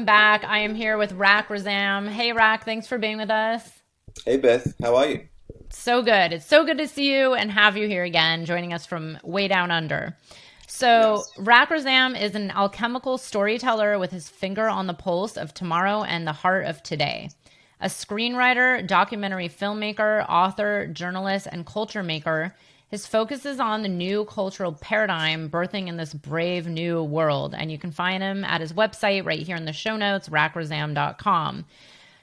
back. I am here with Rak Razam. Hey, Rak, thanks for being with us. Hey Beth, how are you? So good. It's so good to see you and have you here again, joining us from way down under. So, Yes. Rak Razam is an alchemical storyteller with his finger on the pulse of tomorrow and the heart of today. A screenwriter, documentary filmmaker, author, journalist, and culture maker, his focus is on the new cultural paradigm birthing in this brave new world. And you can find him at his website right here in the show notes, rakrazam.com.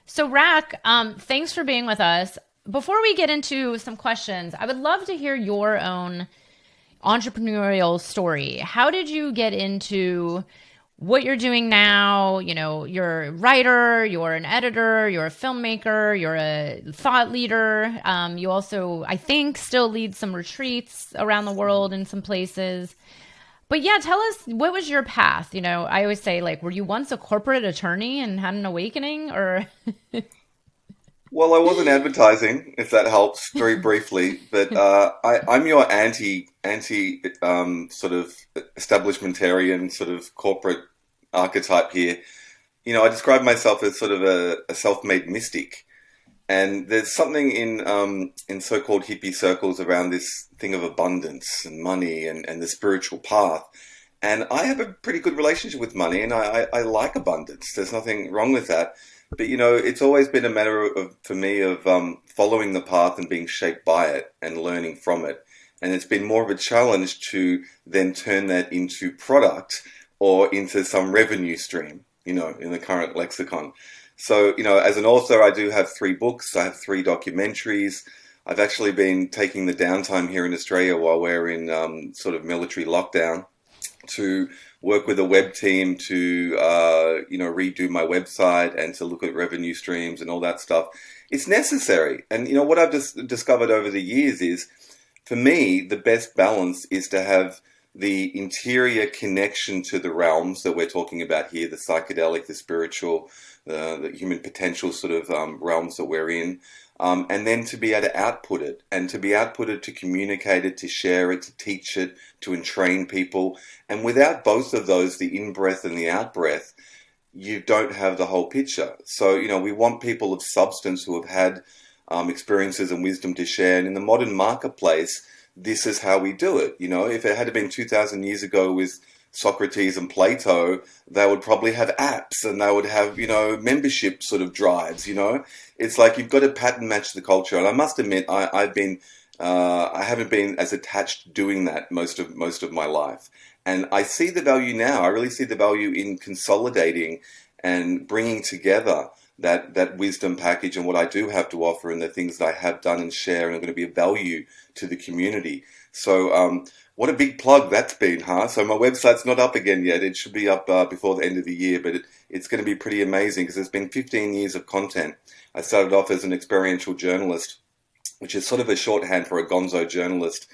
So, Rak, thanks for being with us. Before we get into some questions, I would love to hear your own entrepreneurial story. How did you get into what you're doing now? You know, you're a writer, you're an editor, you're a filmmaker, you're a thought leader. You also, I think, still lead some retreats around the world in some places. But yeah, tell us, what was your path? You know, I always say, like, were you once a corporate attorney and had an awakening, or? Well, I wasn't advertising, if that helps, very briefly, but I'm your anti sort of establishmentarian sort of corporate archetype here. You know, I describe myself as sort of a self-made mystic, and there's something in so-called hippie circles around this thing of abundance and money and the spiritual path. And I have a pretty good relationship with money, and I like abundance. There's nothing wrong with that. But you know, it's always been a matter of for me of following the path and being shaped by it and learning from it. And it's been more of a challenge to then turn that into product or into some revenue stream, you know, in the current lexicon. So, you know, as an author, I do have three books. I have three documentaries. I've actually been taking the downtime here in Australia while we're in sort of military lockdown to work with a web team to redo my website and to look at revenue streams and all that stuff. It's necessary. And you know what I've just discovered over the years is, for me, the best balance is to have the interior connection to the realms that we're talking about here, the psychedelic, the spiritual, the human potential sort of realms that we're in. And then to be able to output it, and to be outputted, to communicate it, to share it, to teach it, to entrain people. And without both of those, the in-breath and the out-breath, you don't have the whole picture. So, you know, we want people of substance who have had experiences and wisdom to share. And in the modern marketplace, this is how we do it. You know, if it had been 2,000 years ago with Socrates and Plato, they would probably have apps and they would have, you know, membership sort of drives, you know. It's like you've got to pattern match the culture. And I must admit, I haven't been as attached doing that most of my life. And I see the value now. I really see the value in consolidating and bringing together that wisdom package and what I do have to offer and the things that I have done and share and are going to be of value to the community. So, what a big plug that's been, huh? So my website's not up again yet. It should be up before the end of the year, but it's going to be pretty amazing because there's been 15 years of content. I started off as an experiential journalist, which is sort of a shorthand for a gonzo journalist.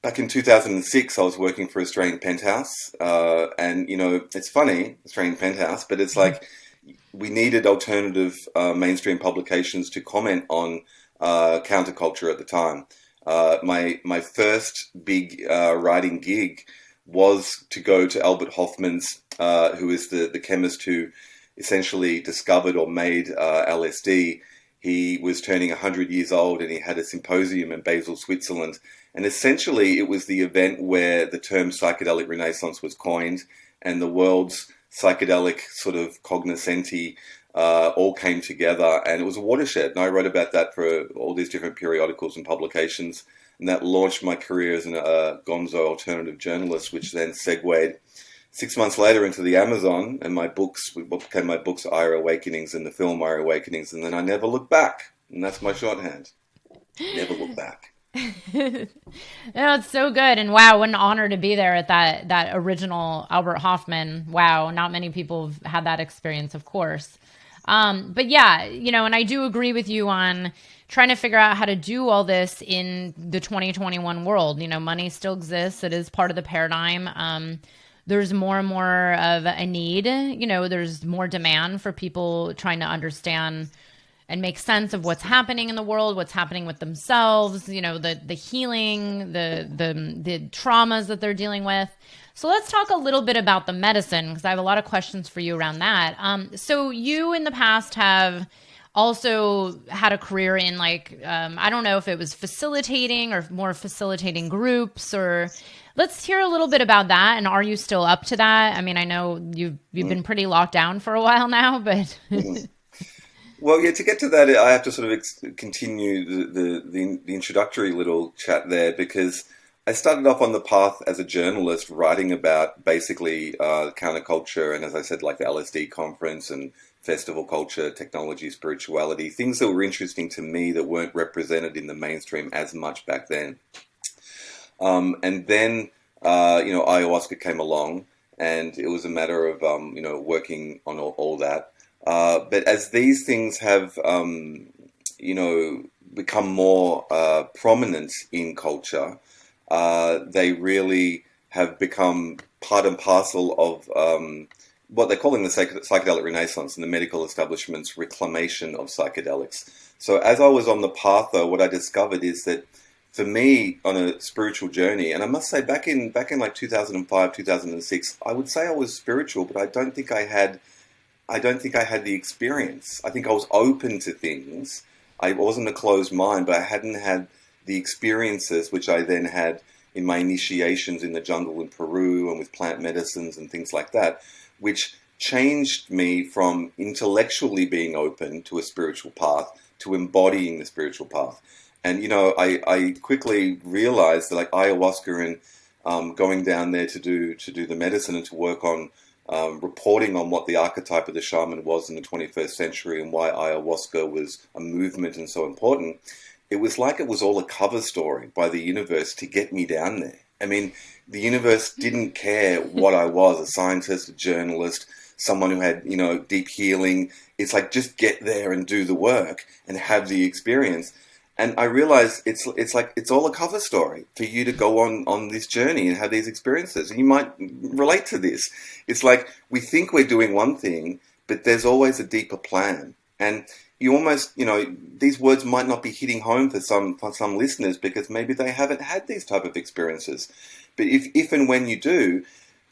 Back in 2006, I was working for Australian Penthouse, and you know, it's funny, Australian Penthouse, but it's like we needed alternative mainstream publications to comment on counterculture at the time. My first big writing gig was to go to Albert Hoffman's, who is the chemist who essentially discovered or made LSD. He was turning 100 years old and he had a symposium in Basel, Switzerland. And essentially it was the event where the term Psychedelic Renaissance was coined and the world's psychedelic sort of cognoscenti all came together, and it was a watershed. And I wrote about that for all these different periodicals and publications, and that launched my career as a gonzo alternative journalist, which then segued 6 months later into the Amazon and my books, what became my books, Ira Awakenings, and the film Ira Awakenings, and then I never looked back, and that's my shorthand. Never look back. No, it's so good. And wow, what an honor to be there at that original Albert Hoffman. Wow, not many people have had that experience, of course. But yeah, you know, and I do agree with you on trying to figure out how to do all this in the 2021 world. You know, money still exists. It is part of the paradigm. There's more and more of a need, you know, there's more demand for people trying to understand and make sense of what's happening in the world, what's happening with themselves, you know, the healing, the traumas that they're dealing with. So let's talk a little bit about the medicine, because I have a lot of questions for you around that. So you in the past have also had a career in I don't know if it was facilitating or more facilitating groups, or let's hear a little bit about that. And are you still up to that? I mean, I know you've been pretty locked down for a while now, but Well, yeah, to get to that, I have to sort of continue the introductory little chat there, because I started off on the path as a journalist writing about basically counterculture and, as I said, like the LSD conference and festival culture, technology, spirituality, things that were interesting to me that weren't represented in the mainstream as much back then. And then, ayahuasca came along, and it was a matter of, working on all that. But as these things have, become more prominent in culture, they really have become part and parcel of what they're calling the Psychedelic Renaissance and the medical establishment's reclamation of psychedelics. So as I was on the path, though, what I discovered is that for me, on a spiritual journey, and I must say back in like 2005, 2006, I would say I was spiritual, but I don't think I had the experience. I think I was open to things. I wasn't a closed mind, but I hadn't had the experiences which I then had in my initiations in the jungle in Peru and with plant medicines and things like that, which changed me from intellectually being open to a spiritual path to embodying the spiritual path. And, I quickly realized that like ayahuasca and going down there to do the medicine and to work on reporting on what the archetype of the shaman was in the 21st century and why ayahuasca was a movement and so important, it was like it was all a cover story by the universe to get me down there. I mean, the universe didn't care what I was, a scientist, a journalist, someone who had, deep healing. It's like, just get there and do the work and have the experience. And I realized it's like it's all a cover story for you to go on this journey and have these experiences. And you might relate to this. It's like we think we're doing one thing, but there's always a deeper plan. And you almost, these words might not be hitting home for some listeners because maybe they haven't had these type of experiences. But if and when you do,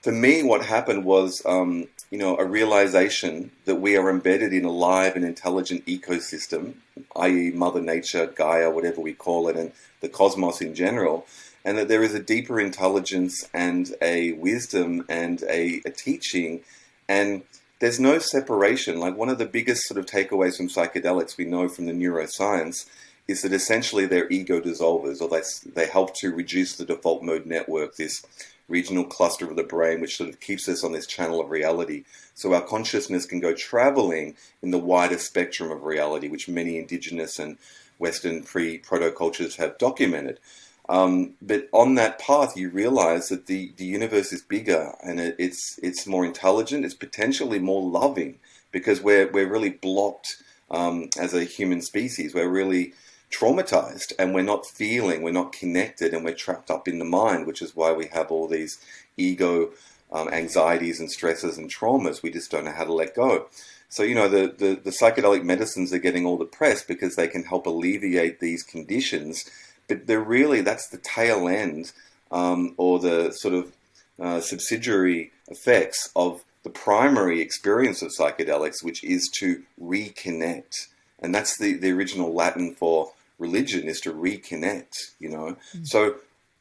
for me, what happened was, a realization that we are embedded in a live and intelligent ecosystem, i.e. Mother Nature, Gaia, whatever we call it, and the cosmos in general, and that there is a deeper intelligence and a wisdom and a teaching, and there's no separation. Like one of the biggest sort of takeaways from psychedelics we know from the neuroscience is that essentially they're ego dissolvers, or they help to reduce the default mode network, this regional cluster of the brain, which sort of keeps us on this channel of reality. So our consciousness can go traveling in the wider spectrum of reality, which many indigenous and Western proto cultures have documented. But on that path, you realize that the universe is bigger and it's more intelligent. It's potentially more loving because we're really blocked as a human species. We're really traumatized and we're not feeling, we're not connected, and we're trapped up in the mind, which is why we have all these ego anxieties and stresses and traumas. We just don't know how to let go. So, the psychedelic medicines are getting all the press because they can help alleviate these conditions, but that's the tail end or the sort of subsidiary effects of the primary experience of psychedelics, which is to reconnect. And that's the original Latin for religion, is to reconnect, So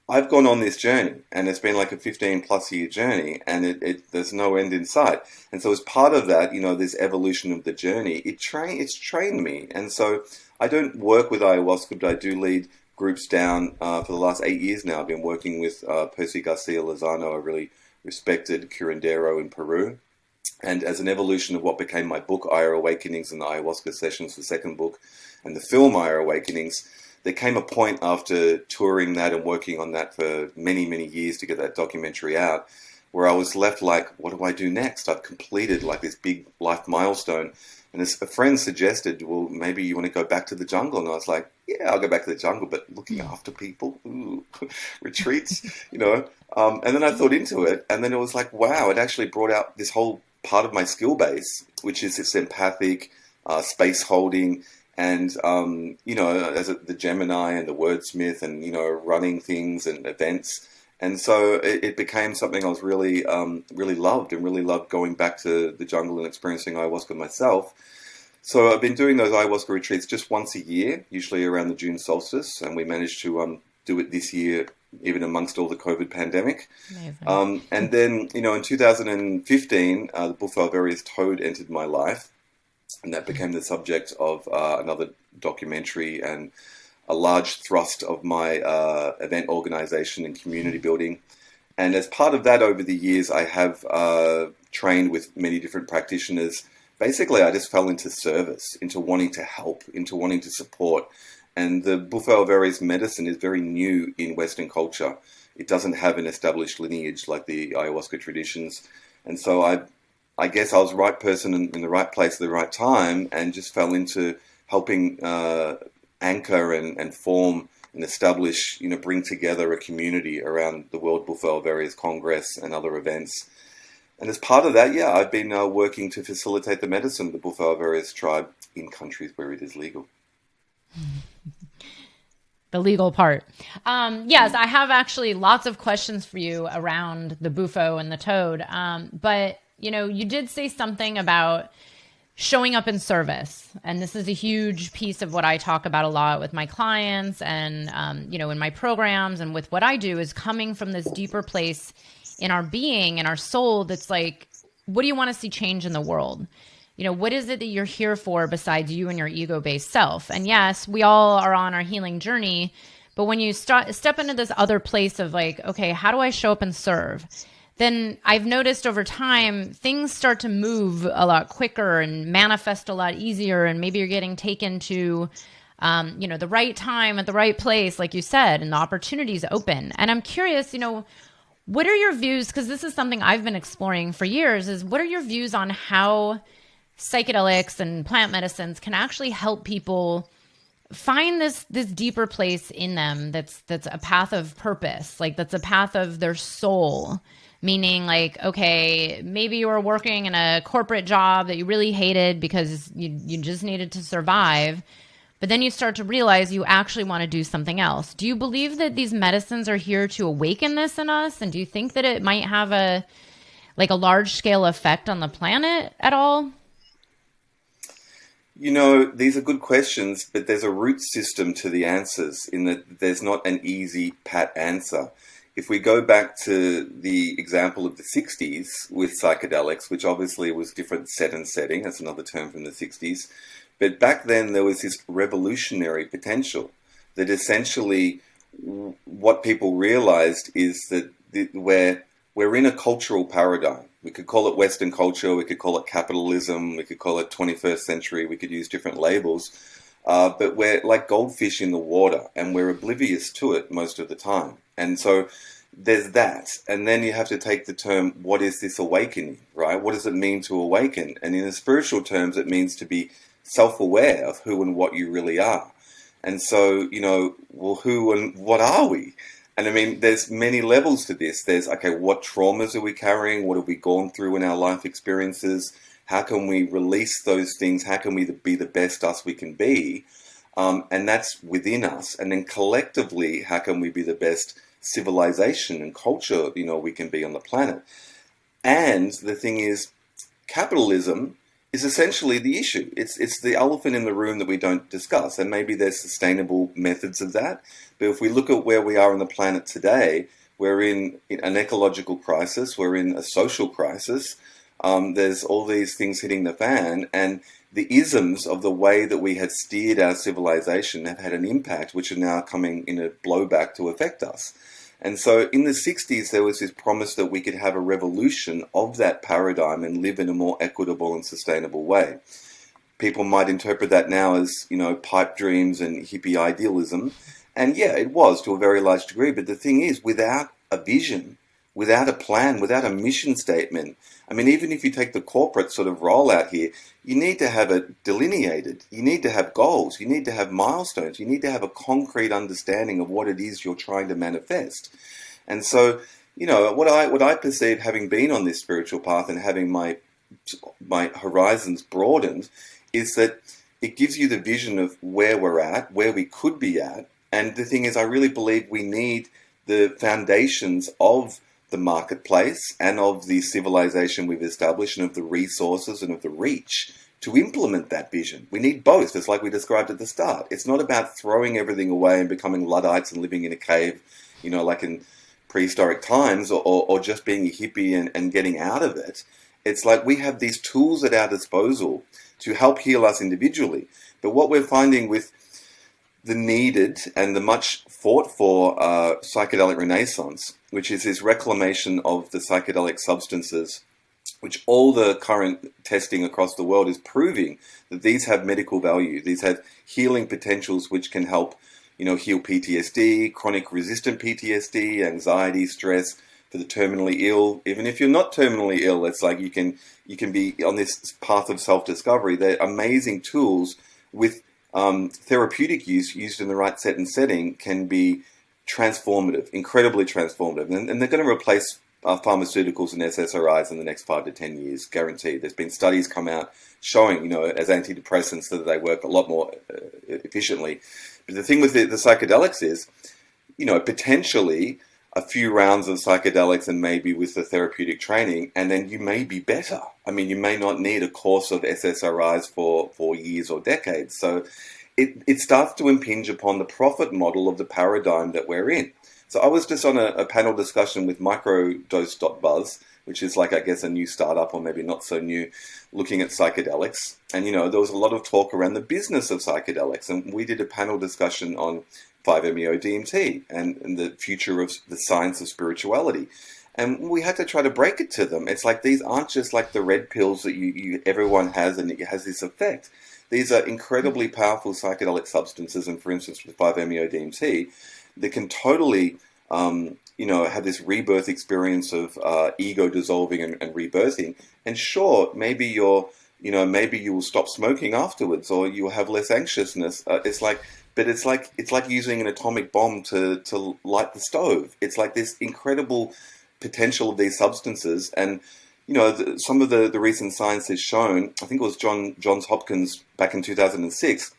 I've gone on this journey, and it's been like a 15 plus year journey, and there's no end in sight. And so as part of that, this evolution of the journey, it's trained me. And so I don't work with ayahuasca, but I do lead groups down for the last 8 years now. I've been working with Percy Garcia Lozano, a really respected curandero in Peru. And as an evolution of what became my book, Aya Awakenings, and the Ayahuasca Sessions, the second book, and the film Aya Awakenings, there came a point after touring that and working on that for many, many years to get that documentary out, where I was left like, what do I do next? I've completed like this big life milestone. And as a friend suggested, well, maybe you want to go back to the jungle. And I was like, yeah, I'll go back to the jungle, but looking after people, retreats, And then I thought into it, and then it was like, wow, it actually brought out this whole part of my skill base, which is this empathic, space holding, and, as the Gemini and the wordsmith and, running things and events. And so it became something I was really, really loved, and really loved going back to the jungle and experiencing ayahuasca myself. So I've been doing those ayahuasca retreats just once a year, usually around the June solstice, and we managed to do it this year, even amongst all the COVID pandemic. Amazing. And then, in 2015, the buffalo berries toad entered my life, and that became the subject of another documentary and a large thrust of my event organization and community building. And as part of that, over the years, I have trained with many different practitioners. Basically, I just fell into service, into wanting to help, into wanting to support. And the buffalo berries medicine is very new in Western culture. It doesn't have an established lineage like the ayahuasca traditions. And so I guess I was the right person in the right place at the right time, and just fell into helping anchor and form and establish, bring together a community around the World Buffalo Berries Congress and other events. And as part of that, I've been working to facilitate the medicine of the Buffalo Berries tribe in countries where it is legal. The legal part. Yes, I have actually lots of questions for you around the bufo and the toad. But, you did say something about showing up in service. And this is a huge piece of what I talk about a lot with my clients and, in my programs, and with what I do, is coming from this deeper place in our being and our soul. That's like, what do you want to see change in the world? What is it that you're here for besides you and your ego-based self? And yes, we all are on our healing journey, but when you step into this other place of like, okay, how do I show up and serve? Then I've noticed over time, things start to move a lot quicker and manifest a lot easier. And maybe you're getting taken to, the right time at the right place, like you said, and the opportunities open. And I'm curious, what are your views? Because this is something I've been exploring for years, is what are your views on how psychedelics and plant medicines can actually help people find this deeper place in them that's a path of purpose, like that's a path of their soul? Meaning like, okay, maybe you were working in a corporate job that you really hated because you just needed to survive, but then you start to realize you actually want to do something else. Do you believe that these medicines are here to awaken this in us? And do you think that it might have a large scale effect on the planet at all? These are good questions, but there's a root system to the answers, in that there's not an easy, pat answer. If we go back to the example of the 60s with psychedelics, which obviously was different set and setting, that's another term from the 60s, but back then there was this revolutionary potential that essentially what people realized is that we're in a cultural paradigm. We could call it Western culture, we could call it capitalism, we could call it 21st century, we could use different labels, but we're like goldfish in the water, and we're oblivious to it most of the time. And so there's that. And then you have to take the term, what is this awakening, right? What does it mean to awaken? And in the spiritual terms, it means to be self-aware of who and what you really are. And so, who and what are we? And I mean, there's many levels to this. There's, okay, what traumas are we carrying? What have we gone through in our life experiences? How can we release those things? How can we be the best us we can be? And that's within us. And then collectively, how can we be the best civilization and culture, we can be on the planet? And the thing is, capitalism is essentially the issue. It's the elephant in the room that we don't discuss. And maybe there's sustainable methods of that. But if we look at where we are on the planet today, we're in an ecological crisis. We're in a social crisis. There's all these things hitting the fan. And the isms of the way that we had steered our civilization have had an impact, which are now coming in a blowback to affect us. And so in the 60s, there was this promise that we could have a revolution of that paradigm and live in a more equitable and sustainable way. People might interpret that now as, pipe dreams and hippie idealism. And yeah, it was to a very large degree. But the thing is, without a vision, without a plan, without a mission statement, I mean, even if you take the corporate sort of rollout here, you need to have it delineated. You need to have goals. You need to have milestones. You need to have a concrete understanding of what it is you're trying to manifest. And so, what I perceive, having been on this spiritual path and having my horizons broadened, is that it gives you the vision of where we're at, where we could be at. And the thing is, I really believe we need the foundations of the marketplace and of the civilization we've established and of the resources and of the reach to implement that vision. We need both, just like we described at the start. It's not about throwing everything away and becoming Luddites and living in a cave, like in prehistoric times, or just being a hippie and getting out of it. It's like we have these tools at our disposal to help heal us individually. But what we're finding with the needed and the much fought for psychedelic renaissance, which is this reclamation of the psychedelic substances, which all the current testing across the world is proving that these have medical value. These have healing potentials which can help, heal PTSD, chronic resistant PTSD, anxiety, stress, for the terminally ill. Even if you're not terminally ill, it's like you can be on this path of self-discovery. They're amazing tools with therapeutic use, used in the right set and setting, can be transformative, incredibly transformative. And they're going to replace pharmaceuticals and SSRIs in the next 5 to 10 years, guaranteed. There's been studies come out showing, as antidepressants, that they work a lot more efficiently. But the thing with the psychedelics is, potentially a few rounds of psychedelics and maybe with the therapeutic training, and then you may be better. I mean, you may not need a course of SSRIs for years or decades. So it starts to impinge upon the profit model of the paradigm that we're in. So I was just on a panel discussion with Microdose.buzz, which is like, I guess, a new startup, or maybe not so new, looking at psychedelics. And, there was a lot of talk around the business of psychedelics. And we did a panel discussion on 5-MeO-DMT and the future of the science of spirituality. And we had to try to break it to them. It's like these aren't just like the red pills that everyone has and it has this effect. These are incredibly powerful psychedelic substances. And for instance, with 5-MeO-DMT, they can totally, have this rebirth experience of ego dissolving and rebirthing. And sure, maybe maybe you will stop smoking afterwards, or you will have less anxiousness. It's like using an atomic bomb to light the stove. It's like this incredible potential of these substances. And, some of the recent science has shown, I think it was Johns Hopkins back in 2006,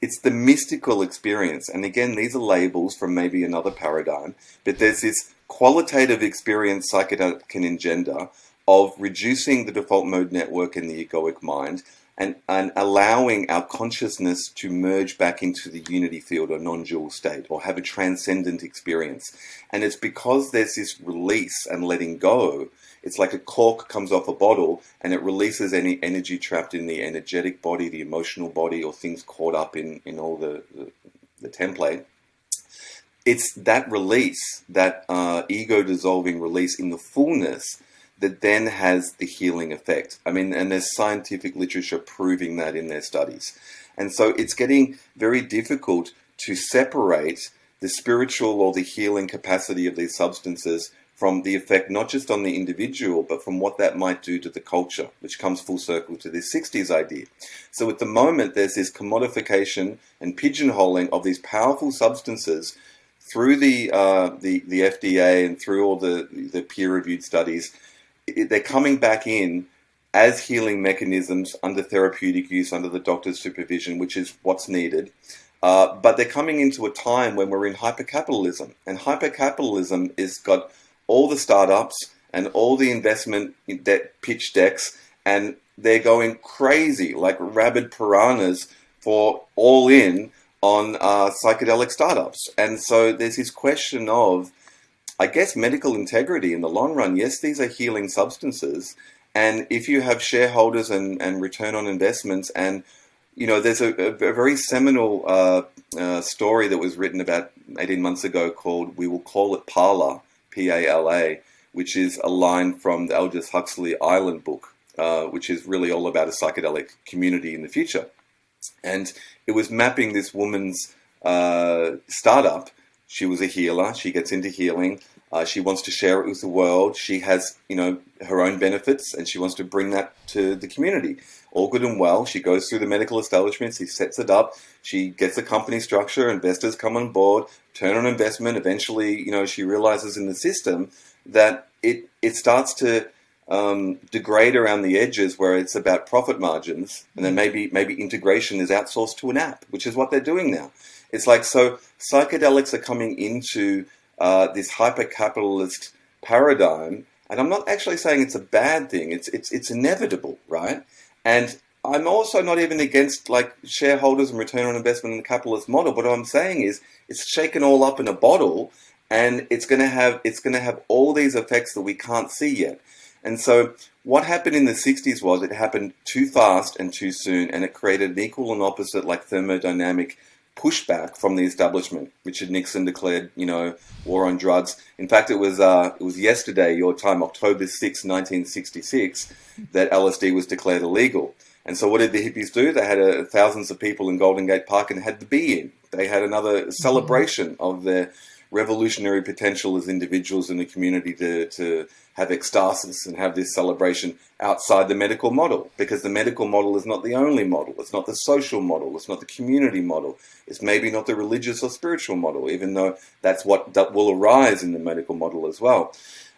it's the mystical experience. And again, these are labels from maybe another paradigm, but there's this qualitative experience psychedelic can engender of reducing the default mode network in the egoic mind and allowing our consciousness to merge back into the unity field or non-dual state, or have a transcendent experience. And it's because there's this release and letting go. It's like a cork comes off a bottle and it releases any energy trapped in the energetic body, the emotional body, or things caught up in all the template. It's that release, that ego dissolving release in the fullness, that then has the healing effect. I mean, and there's scientific literature proving that in their studies. And so it's getting very difficult to separate the spiritual or the healing capacity of these substances from the effect not just on the individual, but from what that might do to the culture, which comes full circle to this 60s idea. So at the moment, there's this commodification and pigeonholing of these powerful substances through the FDA and through all the peer-reviewed studies. They're coming back in as healing mechanisms under therapeutic use, under the doctor's supervision, which is what's needed. But they're coming into a time when we're in hypercapitalism. And hypercapitalism is got all the startups and all the investment pitch decks, and they're going crazy like rabid piranhas for all in on psychedelic startups. And so there's this question of, I guess, medical integrity in the long run. Yes, these are healing substances. And if you have shareholders and return on investments, and, there's a very seminal story that was written about 18 months ago called We Will Call It Pala, P-A-L-A, which is a line from the Aldous Huxley Island book, which is really all about a psychedelic community in the future. And it was mapping this woman's startup. She was a healer. She gets into healing. She wants to share it with the world. She has, her own benefits, and she wants to bring that to the community. All good and well. She goes through the medical establishments. She sets it up. She gets a company structure. Investors come on board. Turn on investment. Eventually, she realizes in the system that it starts to degrade around the edges, where it's about profit margins, and then maybe integration is outsourced to an app, which is what they're doing now. It's like, so psychedelics are coming into this hyper-capitalist paradigm. And I'm not actually saying it's a bad thing. It's inevitable, right? And I'm also not even against like shareholders and return on investment in the capitalist model. But what I'm saying is it's shaken all up in a bottle, and it's going to have all these effects that we can't see yet. And so what happened in the 60s was it happened too fast and too soon, and it created an equal and opposite like thermodynamic pushback from the establishment. Richard Nixon declared, war on drugs. In fact, it was yesterday, your time, October 6, 1966, that LSD was declared illegal. And so what did the hippies do? They had thousands of people in Golden Gate Park and had the bee in. They had another celebration of their revolutionary potential as individuals in the community to have ecstasis and have this celebration outside the medical model, because the medical model is not the only model. It's not the social model. It's not the community model. It's maybe not the religious or spiritual model, even though that will arise in the medical model as well.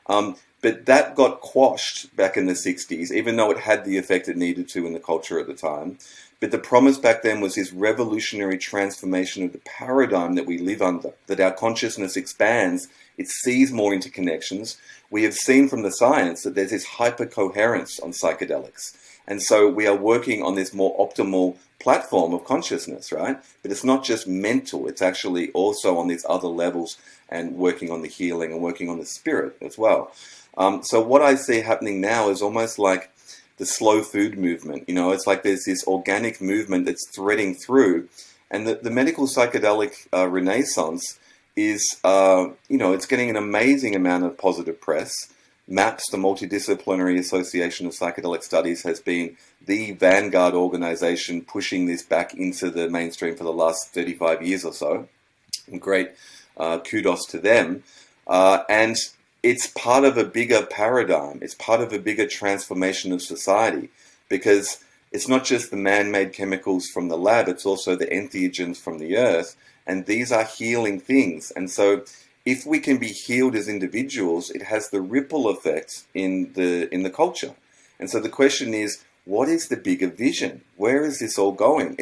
But that got quashed back in the 60s, even though it had the effect it needed to in the culture at the time. But the promise back then was this revolutionary transformation of the paradigm that we live under, that our consciousness expands, it sees more interconnections. We have seen from the science that there's this hypercoherence on psychedelics. And so we are working on this more optimal platform of consciousness, right? But it's not just mental, it's actually also on these other levels and working on the healing and working on the spirit as well. So what I see happening now is almost like the slow food movement. It's like there's this organic movement that's threading through. And the medical psychedelic renaissance is, it's getting an amazing amount of positive press. MAPS, the Multidisciplinary Association of Psychedelic Studies, has been the vanguard organization pushing this back into the mainstream for the last 35 years or so. And great kudos to them. And it's part of a bigger paradigm. It's part of a bigger transformation of society, because it's not just the man-made chemicals from the lab, it's also the entheogens from the earth. And these are healing things. And so if we can be healed as individuals, it has the ripple effect in the culture. And so the question is, what is the bigger vision? Where is this all going?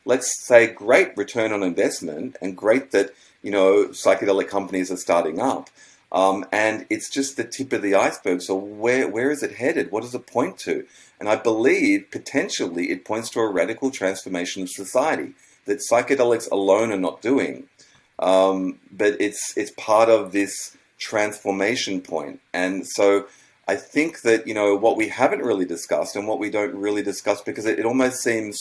Let's say great return on investment and great that, psychedelic companies are starting up. And it's just the tip of the iceberg. So where is it headed? What does it point to? And I believe potentially it points to a radical transformation of society that psychedelics alone are not doing. But it's part of this transformation point. And so I think that, what we haven't really discussed and what we don't really discuss, because it almost seems,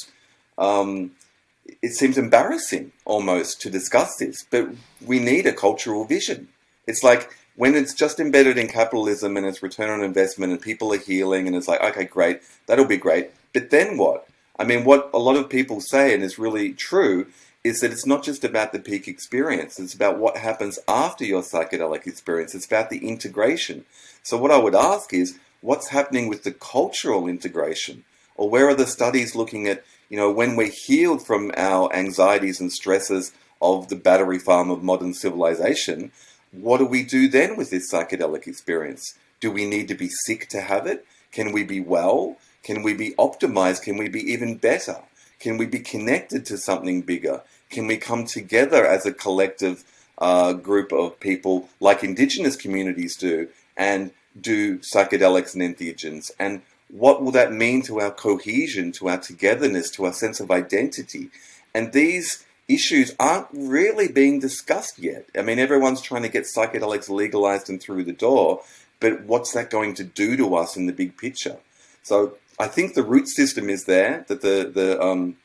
it seems embarrassing almost to discuss this, but we need a cultural vision. It's like when it's just embedded in capitalism and it's return on investment and people are healing and it's like, okay, great, that'll be great. But then what? What a lot of people say, and is really true, is that it's not just about the peak experience. It's about what happens after your psychedelic experience. It's about the integration. So what I would ask is, what's happening with the cultural integration? Or where are the studies looking at, when we're healed from our anxieties and stresses of the battery farm of modern civilization, what do we do then with this psychedelic experience? Do we need to be sick to have it? Can we be well? Can we be optimized? Can we be even better? Can we be connected to something bigger? Can we come together as a collective group of people like indigenous communities do and do psychedelics and entheogens? And what will that mean to our cohesion, to our togetherness, to our sense of identity? And these issues aren't really being discussed yet. Everyone's trying to get psychedelics legalized and through the door, but what's that going to do to us in the big picture? So I think the root system is there, that the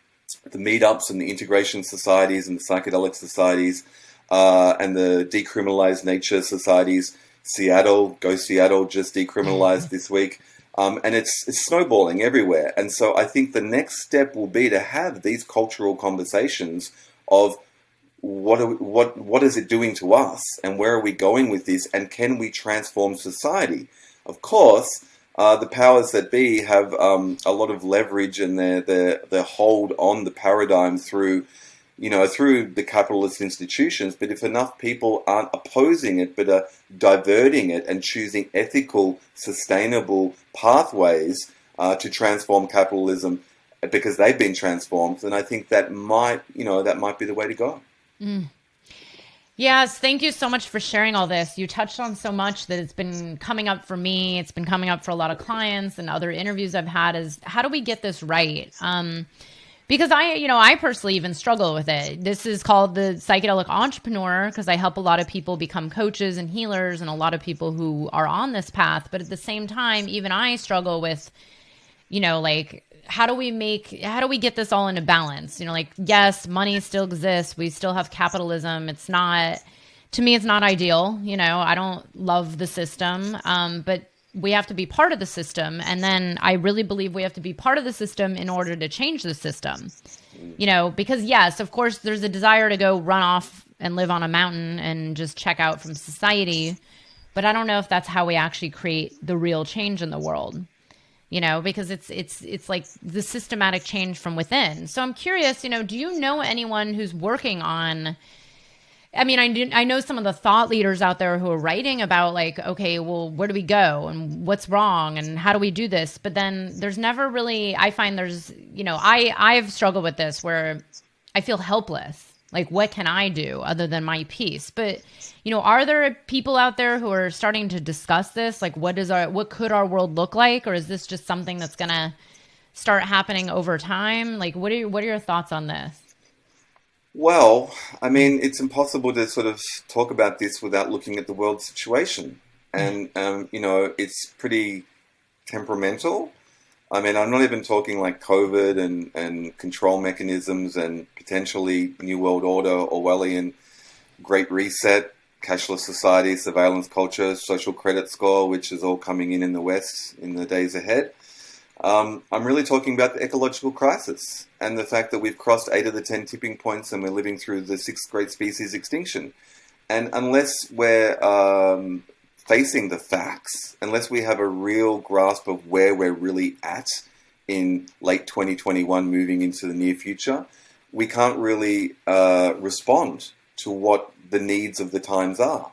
meetups and the integration societies and the psychedelic societies and the decriminalized nature societies, Seattle just decriminalized this week. And it's snowballing everywhere. And so I think the next step will be to have these cultural conversations of what is it doing to us, and where are we going with this, and can we transform society? Of course, the powers that be have a lot of leverage and their hold on the paradigm through the capitalist institutions. But if enough people aren't opposing it, but are diverting it and choosing ethical, sustainable pathways to transform capitalism because they've been transformed, then I think that might be the way to go. Yes, thank you so much for sharing all this. You touched on so much that it's been coming up for me. It's been coming up for a lot of clients and other interviews I've had is how do we get this right? Because I personally even struggle with it. This is called the psychedelic entrepreneur because I help a lot of people become coaches and healers and a lot of people who are on this path. But at the same time, even I struggle with, like, how do we get this all into balance? Like, yes, money still exists. We still have capitalism. To me, it's not ideal. I don't love the system. But we have to be part of the system. And then I really believe we have to be part of the system in order to change the system, because yes, of course, there's a desire to go run off and live on a mountain and just check out from society. But I don't know if that's how we actually create the real change in the world, because it's like the systematic change from within. So I'm curious, do you know anyone who's working on, I know some of the thought leaders out there who are writing about like, okay, well, where do we go and what's wrong and how do we do this? But then there's never really, I find there's, I've struggled with this where I feel helpless. Like, what can I do other than my piece? But, are there people out there who are starting to discuss this? Like, what could our world look like? Or is this just something that's going to start happening over time? Like, what are your thoughts on this? Well, it's impossible to sort of talk about this without looking at the world situation. And, it's pretty temperamental. I'm not even talking like COVID and control mechanisms and potentially New World Order, Orwellian, Great Reset, cashless society, surveillance culture, social credit score, which is all coming in the West in the days ahead. I'm really talking about the ecological crisis and the fact that we've crossed 8 of the 10 tipping points and we're living through the 6th great species extinction. And unless we're facing the facts, unless we have a real grasp of where we're really at in late 2021 moving into the near future, we can't really respond to what the needs of the times are.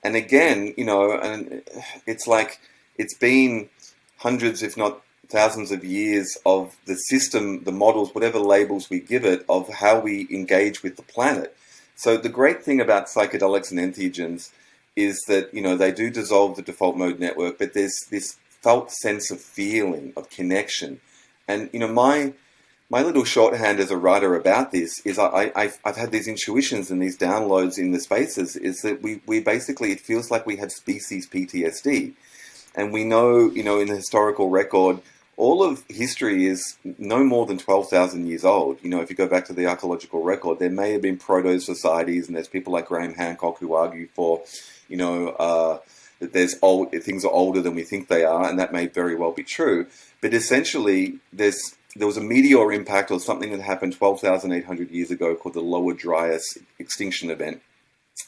And again, and it's like it's been hundreds, if not thousands of years of the system, the models, whatever labels we give it, of how we engage with the planet. So the great thing about psychedelics and entheogens is that, they do dissolve the default mode network, but there's this felt sense of feeling, of connection. And, my little shorthand as a writer about this is I've had these intuitions and these downloads in the spaces is that we basically, it feels like we have species PTSD. And we know, in the historical record, all of history is no more than 12,000 years old. If you go back to the archaeological record, there may have been proto-societies, and there's people like Graham Hancock who argue for, that things are older than we think they are, and that may very well be true. But essentially, there was a meteor impact or something that happened 12,800 years ago called the Lower Dryas extinction event,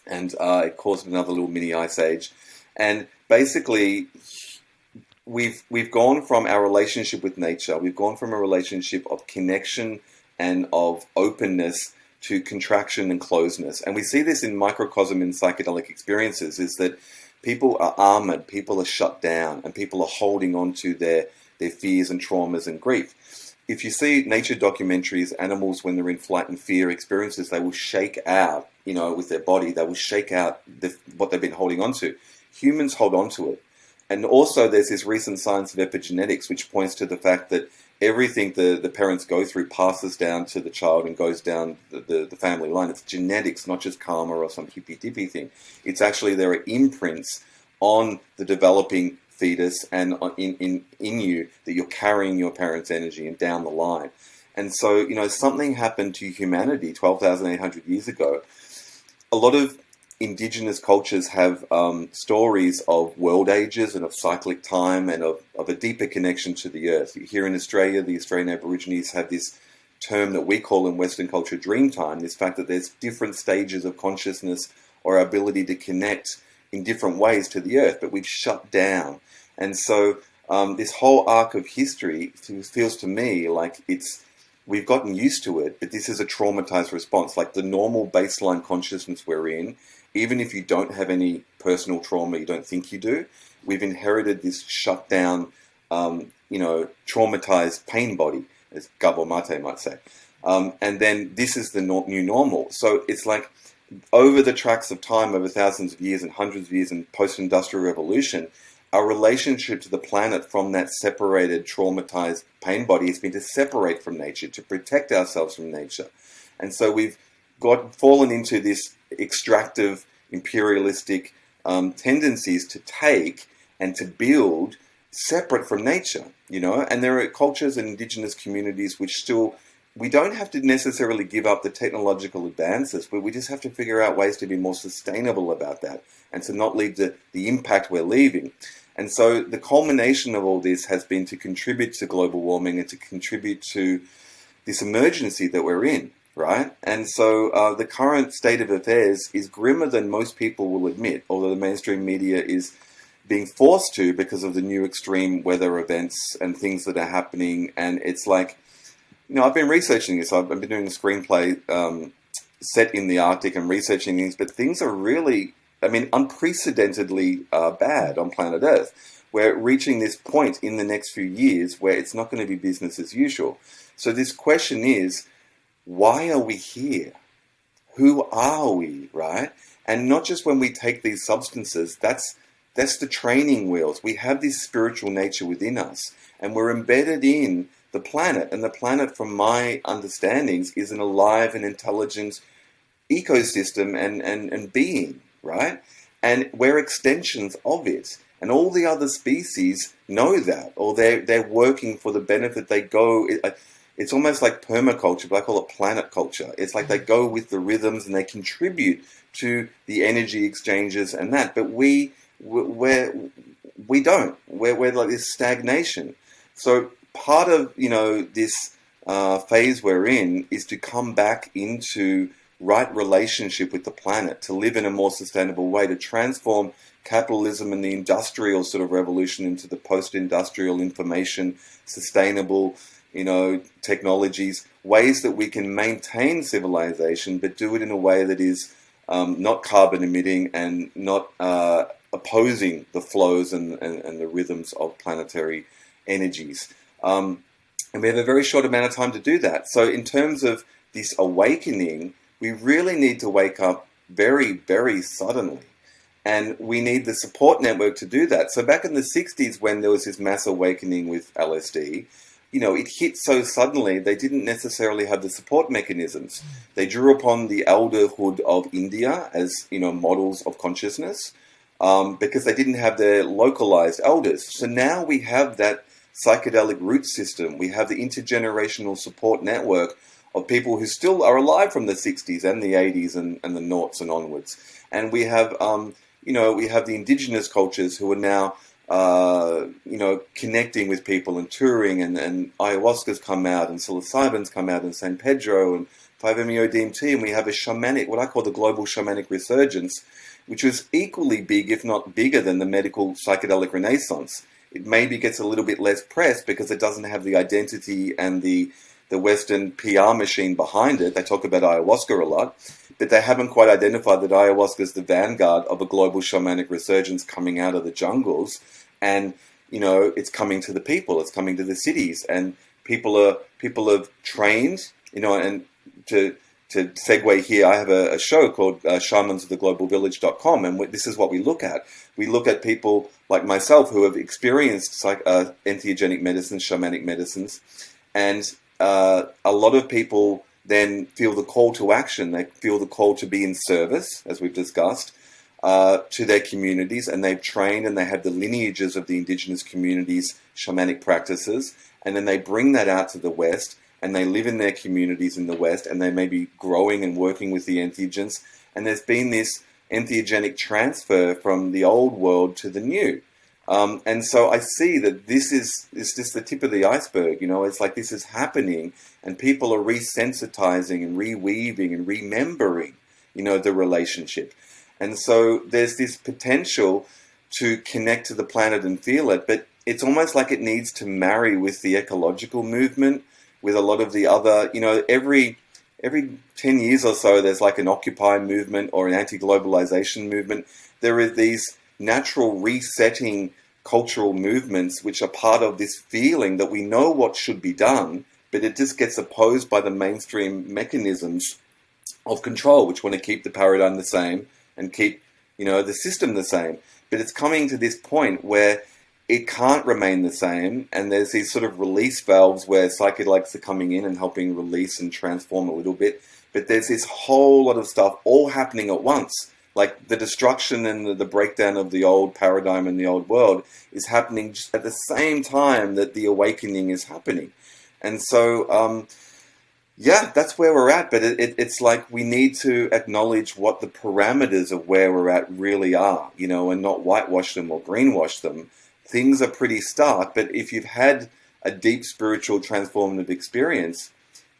and it caused another little mini ice age. And basically, we've gone from our relationship with nature, we've gone from a relationship of connection and of openness to contraction and closeness. And we see this in microcosm in psychedelic experiences, is that people are armored, people are shut down, and people are holding on to their fears and traumas and grief. If you see nature documentaries, animals, when they're in flight and fear experiences, they will shake out, with their body, they will shake out what they've been holding on to. Humans hold on to it. And also there's this recent science of epigenetics, which points to the fact that everything the parents go through passes down to the child and goes down the family line. It's genetics, not just karma or some hippy-dippy thing. It's actually there are imprints on the developing fetus and in you that you're carrying your parents' energy and down the line. And so, something happened to humanity 12,800 years ago. A lot of indigenous cultures have stories of world ages and of cyclic time and of a deeper connection to the earth. Here in Australia, the Australian Aborigines have this term that we call in Western culture dream time, this fact that there's different stages of consciousness or ability to connect in different ways to the earth, but we've shut down. And so this whole arc of history feels to me like we've gotten used to it, but this is a traumatized response. Like the normal baseline consciousness we're in, even if you don't have any personal trauma, you don't think you do, we've inherited this shut down, traumatized pain body, as Gabo Mate might say. And then this is the new normal. So it's like over the tracks of time, over thousands of years and hundreds of years in post-industrial revolution, our relationship to the planet from that separated, traumatized pain body has been to separate from nature, to protect ourselves from nature. And so we've fallen into this extractive, imperialistic tendencies to take and to build separate from nature, and there are cultures and indigenous communities which still, we don't have to necessarily give up the technological advances, but we just have to figure out ways to be more sustainable about that and to not leave the impact we're leaving. And so the culmination of all this has been to contribute to global warming and to contribute to this emergency that we're in, right? And so the current state of affairs is grimmer than most people will admit, although the mainstream media is being forced to because of the new extreme weather events and things that are happening. And it's like, I've been researching this. I've been doing a screenplay set in the Arctic and researching things, but things are really, unprecedentedly bad on planet Earth. We're reaching this point in the next few years where it's not going to be business as usual. So this question is, why are we here? Who are we, right? And not just when we take these substances, that's the training wheels. We have this spiritual nature within us, and we're embedded in the planet. And the planet, from my understandings, is an alive and intelligent ecosystem and being, right? And we're extensions of it. And all the other species know that, or they're working for the benefit. They go, it's almost like permaculture, but I call it planet culture. It's like they go with the rhythms and they contribute to the energy exchanges and that. But we don't. We're like this stagnation. So part of this phase we're in is to come back into right relationship with the planet, to live in a more sustainable way, to transform capitalism and the industrial sort of revolution into the post-industrial information, sustainable, technologies, ways that we can maintain civilization, but do it in a way that is not carbon emitting and not opposing the flows and the rhythms of planetary energies. And we have a very short amount of time to do that. So in terms of this awakening, we really need to wake up very, very suddenly. And we need the support network to do that. So back in the 60s, when there was this mass awakening with LSD, it hit so suddenly, they didn't necessarily have the support mechanisms. They drew upon the elderhood of India as, models of consciousness, because they didn't have their localized elders. So now we have that psychedelic root system. We have the intergenerational support network of people who still are alive from the 60s and the 80s and the noughts and onwards. And we have, we have the indigenous cultures who are now, connecting with people and touring, and ayahuasca's come out, and psilocybin's come out, and San Pedro, and 5-MeO-DMT, and we have a shamanic, what I call the global shamanic resurgence, which was equally big, if not bigger, than the medical psychedelic renaissance. It maybe gets a little bit less press because it doesn't have the identity and the Western PR machine behind it. They talk about ayahuasca a lot, but they haven't quite identified that ayahuasca is the vanguard of a global shamanic resurgence coming out of the jungles. And, it's coming to the people, it's coming to the cities, and people have trained, and to segue here, I have a show called shamansoftheglobalvillage.com, and this is what we look at. We look at people like myself who have experienced entheogenic medicines, shamanic medicines, and a lot of people then feel the call to action. They feel the call to be in service, as we've discussed, to their communities, and they've trained and they have the lineages of the indigenous communities' shamanic practices, and then they bring that out to the West, and they live in their communities in the West, and they may be growing and working with the entheogens, and there's been this entheogenic transfer from the old world to the new. And so I see that this is just the tip of the iceberg. It's like this is happening, and people are resensitizing and reweaving and remembering, the relationship. And so there's this potential to connect to the planet and feel it, but it's almost like it needs to marry with the ecological movement, with a lot of the other, every 10 years or so, there's like an Occupy movement or an anti-globalization movement. There are these natural resetting cultural movements which are part of this feeling that we know what should be done, but it just gets opposed by the mainstream mechanisms of control, which want to keep the paradigm the same and keep, the system the same. But it's coming to this point where it can't remain the same, and there's these sort of release valves where psychedelics are coming in and helping release and transform a little bit. But there's this whole lot of stuff all happening at once. Like the destruction and the breakdown of the old paradigm and the old world is happening just at the same time that the awakening is happening. And so, that's where we're at. But it's like we need to acknowledge what the parameters of where we're at really are, and not whitewash them or greenwash them. Things are pretty stark, but if you've had a deep spiritual transformative experience,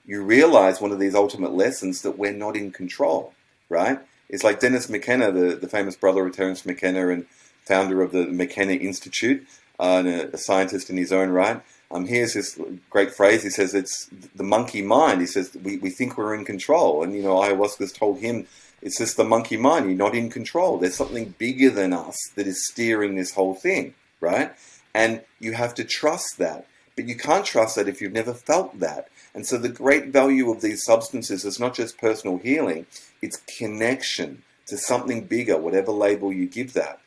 you realize one of these ultimate lessons that we're not in control, right? It's like Dennis McKenna, the famous brother of Terence McKenna and founder of the McKenna Institute, and a scientist in his own right. He has this great phrase. He says, it's the monkey mind. He says, we think we're in control. And, ayahuasca's told him, it's just the monkey mind. You're not in control. There's something bigger than us that is steering this whole thing, right? And you have to trust that. But you can't trust that if you've never felt that. And so the great value of these substances is not just personal healing, it's connection to something bigger, whatever label you give that.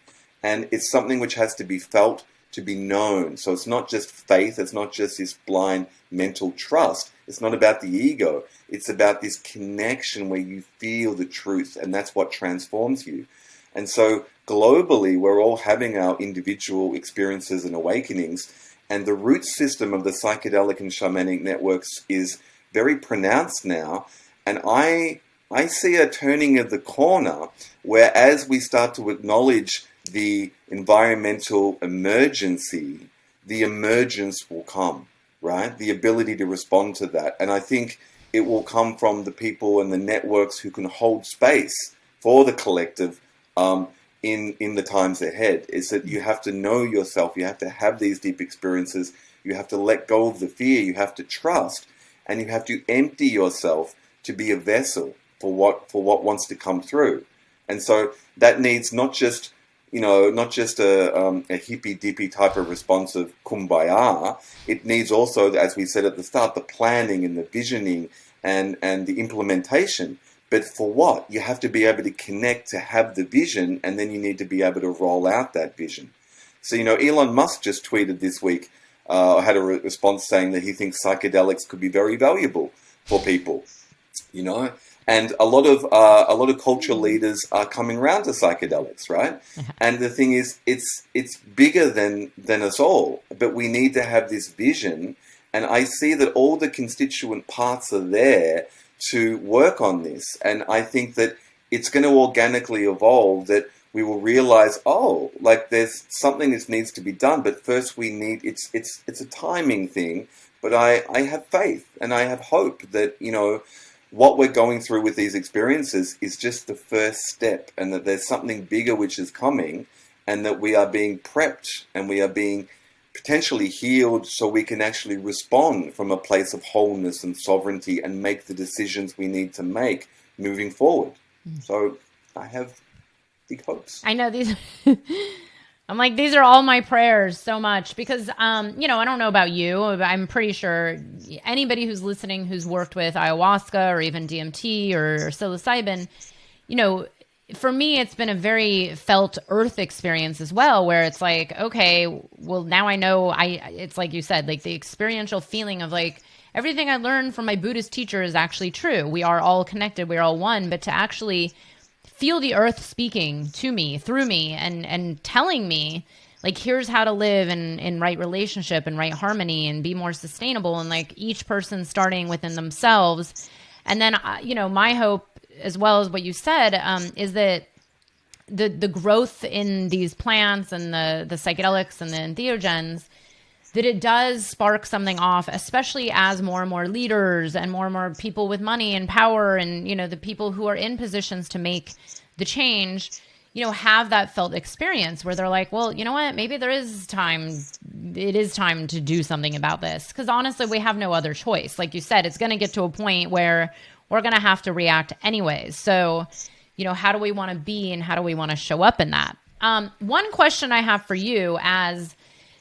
And it's something which has to be felt, to be known. So it's not just faith, it's not just this blind mental trust. It's not about the ego. It's about this connection where you feel the truth, and that's what transforms you. And so globally, we're all having our individual experiences and awakenings. And the root system of the psychedelic and shamanic networks is very pronounced now. And I see a turning of the corner where as we start to acknowledge the environmental emergency, the emergence will come, right? The ability to respond to that. And I think it will come from the people and the networks who can hold space for the collective in the times ahead. Is that you have to know yourself, you have to have these deep experiences, you have to let go of the fear, you have to trust, and you have to empty yourself to be a vessel for what wants to come through. And so that needs not just a hippy dippy type of response of kumbaya. It needs also, as we said at the start, the planning and the visioning and the implementation. But for what? You have to be able to connect to have the vision, and then you need to be able to roll out that vision. So, Elon Musk just tweeted this week, had a response saying that he thinks psychedelics could be very valuable for people, and a lot of cultural leaders are coming around to psychedelics, right? And the thing is, it's bigger than us all, but we need to have this vision, and I see that all the constituent parts are there to work on this. And I think that it's going to organically evolve, that we will realize, there's something that needs to be done, but first we need, it's a timing thing, but I have faith and I have hope that, what we're going through with these experiences is just the first step, and that there's something bigger which is coming, and that we are being prepped and we are being potentially healed so we can actually respond from a place of wholeness and sovereignty and make the decisions we need to make moving forward. So I have big hopes. I know these. I'm like, these are all my prayers so much because, I don't know about you, but I'm pretty sure anybody who's listening who's worked with ayahuasca or even DMT or psilocybin, for me, it's been a very felt earth experience as well, where it's like, okay, well, now I know it's like you said, like the experiential feeling of like everything I learned from my Buddhist teacher is actually true. We are all connected. We're all one. But to actually feel the earth speaking to me, through me, and telling me, like, here's how to live in right relationship and right harmony and be more sustainable. And like each person starting within themselves. And then, my hope, as well as what you said, is that the growth in these plants and the psychedelics and the entheogens, that it does spark something off, especially as more and more leaders and more people with money and power and, the people who are in positions to make the change, have that felt experience where they're like, well, you know what, maybe it is time to do something about this. Because honestly, we have no other choice. Like you said, it's going to get to a point where we're going to have to react anyways. So, how do we want to be and how do we want to show up in that? One question I have for you as,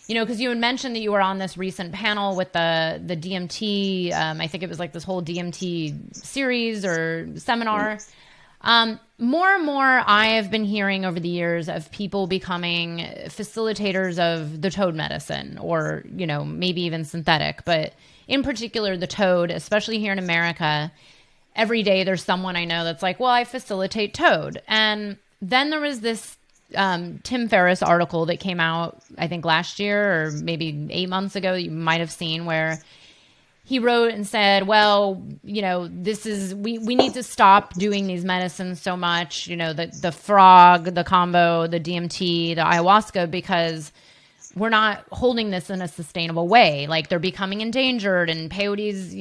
because you had mentioned that you were on this recent panel with the DMT. I think it was like this whole DMT series or seminar. More and more, I have been hearing over the years of people becoming facilitators of the toad medicine, or maybe even synthetic, but in particular the toad, especially here in America. Every day there's someone I know that's like, well, I facilitate toad. And then there was this Tim Ferriss article that came out, I think last year or maybe 8 months ago, you might have seen, where he wrote and said, well, this is, we need to stop doing these medicines so much, the frog, the combo, the DMT, the ayahuasca, because we're not holding this in a sustainable way. Like, they're becoming endangered, and peyote's,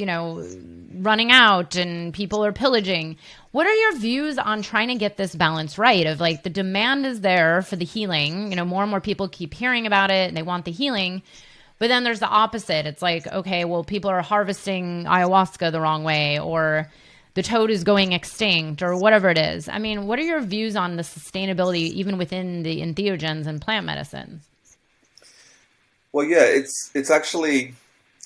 running out, and people are pillaging. What are your views on trying to get this balance right? Of like, the demand is there for the healing. More and more people keep hearing about it and they want the healing. But then there's the opposite. It's like, okay, well, people are harvesting ayahuasca the wrong way, or the toad is going extinct, or whatever it is. I mean, what are your views on the sustainability even within the entheogens and plant medicine? Well, yeah, it's actually,